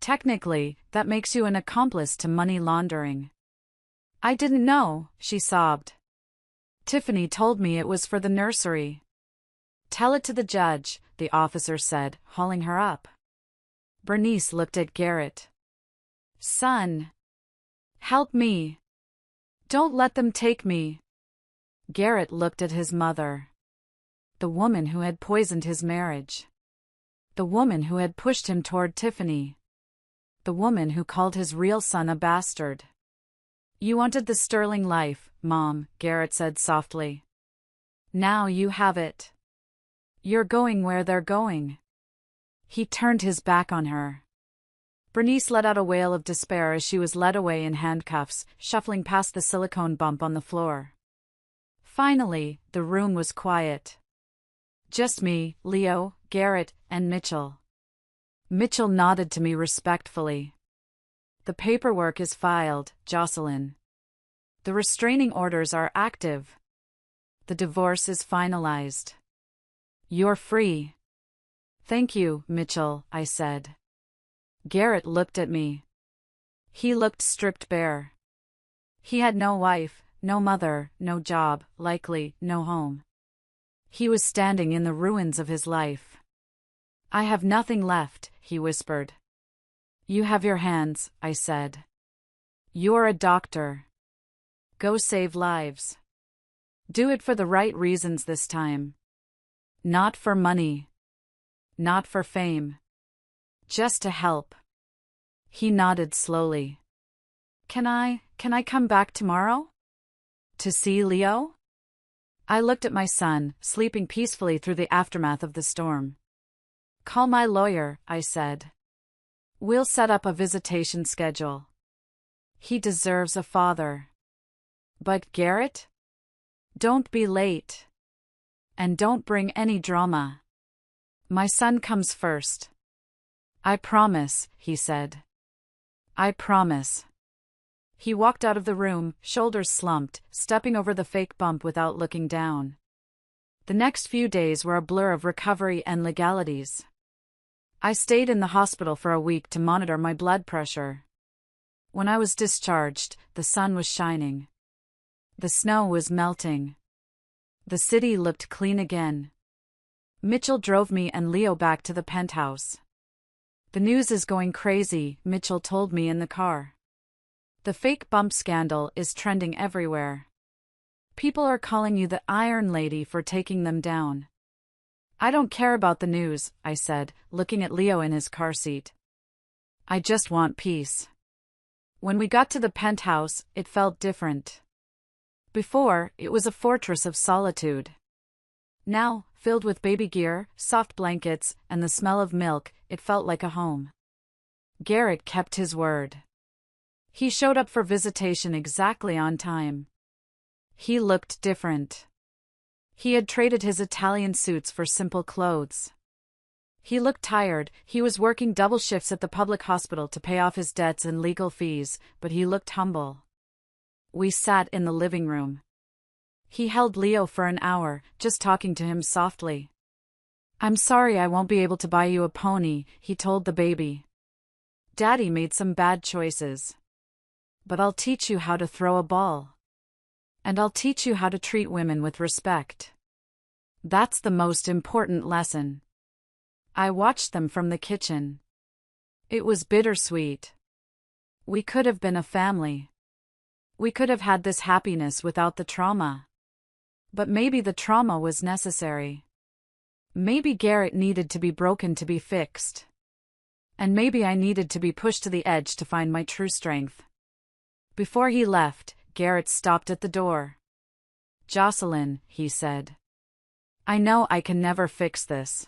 "Technically, that makes you an accomplice to money laundering." "I didn't know," she sobbed. "Tiffany told me it was for the nursery." "Tell it to the judge," the officer said, hauling her up. Bernice looked at Garrett. "Son. Help me. Don't let them take me. Garrett looked at his mother. The woman who had poisoned his marriage. The woman who had pushed him toward Tiffany. The woman who called his real son a bastard. You wanted the sterling life, Mom, Garrett said softly. Now you have it. You're going where they're going. He turned his back on her. Bernice let out a wail of despair as she was led away in handcuffs, shuffling past the silicone bump on the floor. Finally, the room was quiet. Just me, Leo, Garrett, and Mitchell. Mitchell nodded to me respectfully. The paperwork is filed, Jocelyn. The restraining orders are active. The divorce is finalized. You're free. Thank you, Mitchell, I said. Garrett looked at me. He looked stripped bare. He had no wife, no mother, no job, likely no home. He was standing in the ruins of his life. I have nothing left, he whispered. You have your hands, I said. You're a doctor. Go save lives. Do it for the right reasons this time. Not for money. Not for fame. Just to help. He nodded slowly. Can I come back tomorrow? To see Leo? I looked at my son, sleeping peacefully through the aftermath of the storm. Call my lawyer, I said. We'll set up a visitation schedule. He deserves a father. But Garrett? Don't be late. And don't bring any drama. My son comes first. I promise, he said. I promise. He walked out of the room, shoulders slumped, stepping over the fake bump without looking down. The next few days were a blur of recovery and legalities. I stayed in the hospital for a week to monitor my blood pressure. When I was discharged, the sun was shining. The snow was melting. The city looked clean again. Mitchell drove me and Leo back to the penthouse. The news is going crazy, Mitchell told me in the car. The fake bump scandal is trending everywhere. People are calling you the Iron Lady for taking them down. I don't care about the news, I said, looking at Leo in his car seat. I just want peace. When we got to the penthouse, it felt different. Before, it was a fortress of solitude. Now, filled with baby gear, soft blankets, and the smell of milk, it felt like a home. Garrett kept his word. He showed up for visitation exactly on time. He looked different. He had traded his Italian suits for simple clothes. He looked tired. He was working double shifts at the public hospital to pay off his debts and legal fees, but he looked humble. We sat in the living room. He held Leo for an hour, just talking to him softly. I'm sorry I won't be able to buy you a pony, he told the baby. Daddy made some bad choices. But I'll teach you how to throw a ball. And I'll teach you how to treat women with respect. That's the most important lesson. I watched them from the kitchen. It was bittersweet. We could have been a family. We could have had this happiness without the trauma. But maybe the trauma was necessary. Maybe Garrett needed to be broken to be fixed. And maybe I needed to be pushed to the edge to find my true strength. Before he left, Garrett stopped at the door. Jocelyn, he said. I know I can never fix this.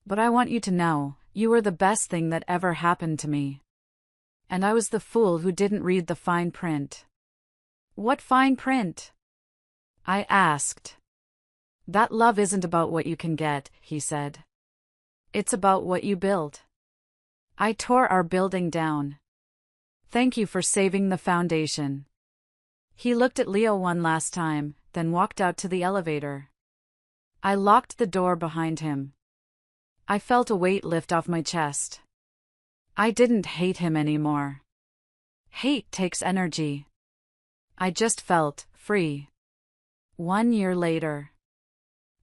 But I want you to know, you were the best thing that ever happened to me. And I was the fool who didn't read the fine print. What fine print? I asked. That love isn't about what you can get, he said. It's about what you build. I tore our building down. Thank you for saving the foundation. He looked at Leo one last time, then walked out to the elevator. I locked the door behind him. I felt a weight lift off my chest. I didn't hate him anymore. Hate takes energy. I just felt free. 1 year later.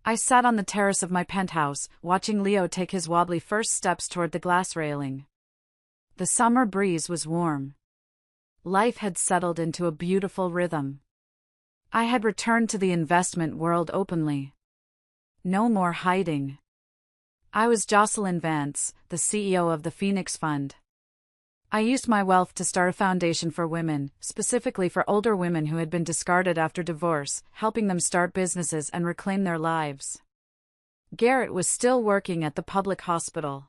I sat on the terrace of my penthouse, watching Leo take his wobbly first steps toward the glass railing. The summer breeze was warm. Life had settled into a beautiful rhythm. I had returned to the investment world openly. No more hiding. I was Jocelyn Vance, the CEO of the Phoenix Fund. I used my wealth to start a foundation for women, specifically for older women who had been discarded after divorce, helping them start businesses and reclaim their lives. Garrett was still working at the public hospital.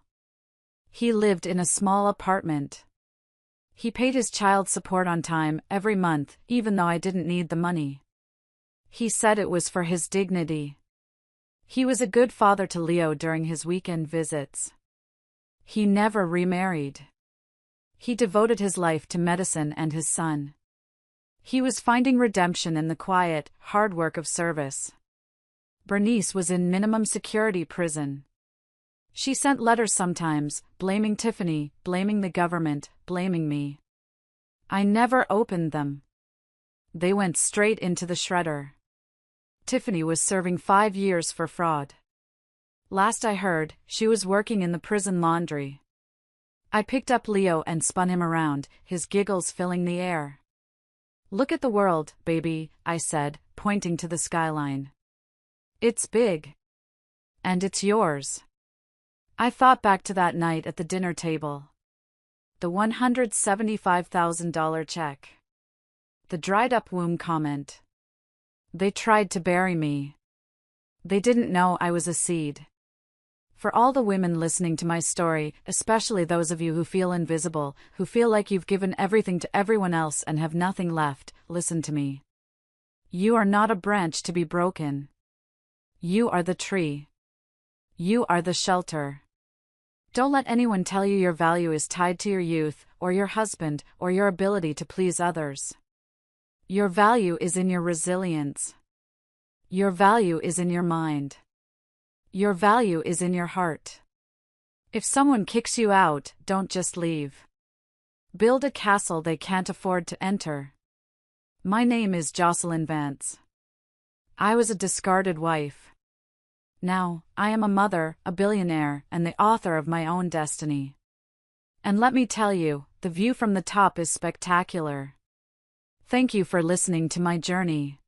He lived in a small apartment. He paid his child support on time every month, even though I didn't need the money. He said it was for his dignity. He was a good father to Leo during his weekend visits. He never remarried. He devoted his life to medicine and his son. He was finding redemption in the quiet, hard work of service. Bernice was in minimum security prison. She sent letters sometimes, blaming Tiffany, blaming the government, blaming me. I never opened them. They went straight into the shredder. Tiffany was serving 5 years for fraud. Last I heard, she was working in the prison laundry. I picked up Leo and spun him around, his giggles filling the air. "Look at the world, baby," I said, pointing to the skyline. "It's big. And it's yours." I thought back to that night at the dinner table. The $175,000 check. The dried-up womb comment. They tried to bury me. They didn't know I was a seed. For all the women listening to my story, especially those of you who feel invisible, who feel like you've given everything to everyone else and have nothing left, listen to me. You are not a branch to be broken. You are the tree. You are the shelter. Don't let anyone tell you your value is tied to your youth, or your husband, or your ability to please others. Your value is in your resilience. Your value is in your mind. Your value is in your heart. If someone kicks you out, don't just leave. Build a castle they can't afford to enter. My name is Jocelyn Vance. I was a discarded wife. Now, I am a mother, a billionaire, and the author of my own destiny. And let me tell you, the view from the top is spectacular. Thank you for listening to my journey.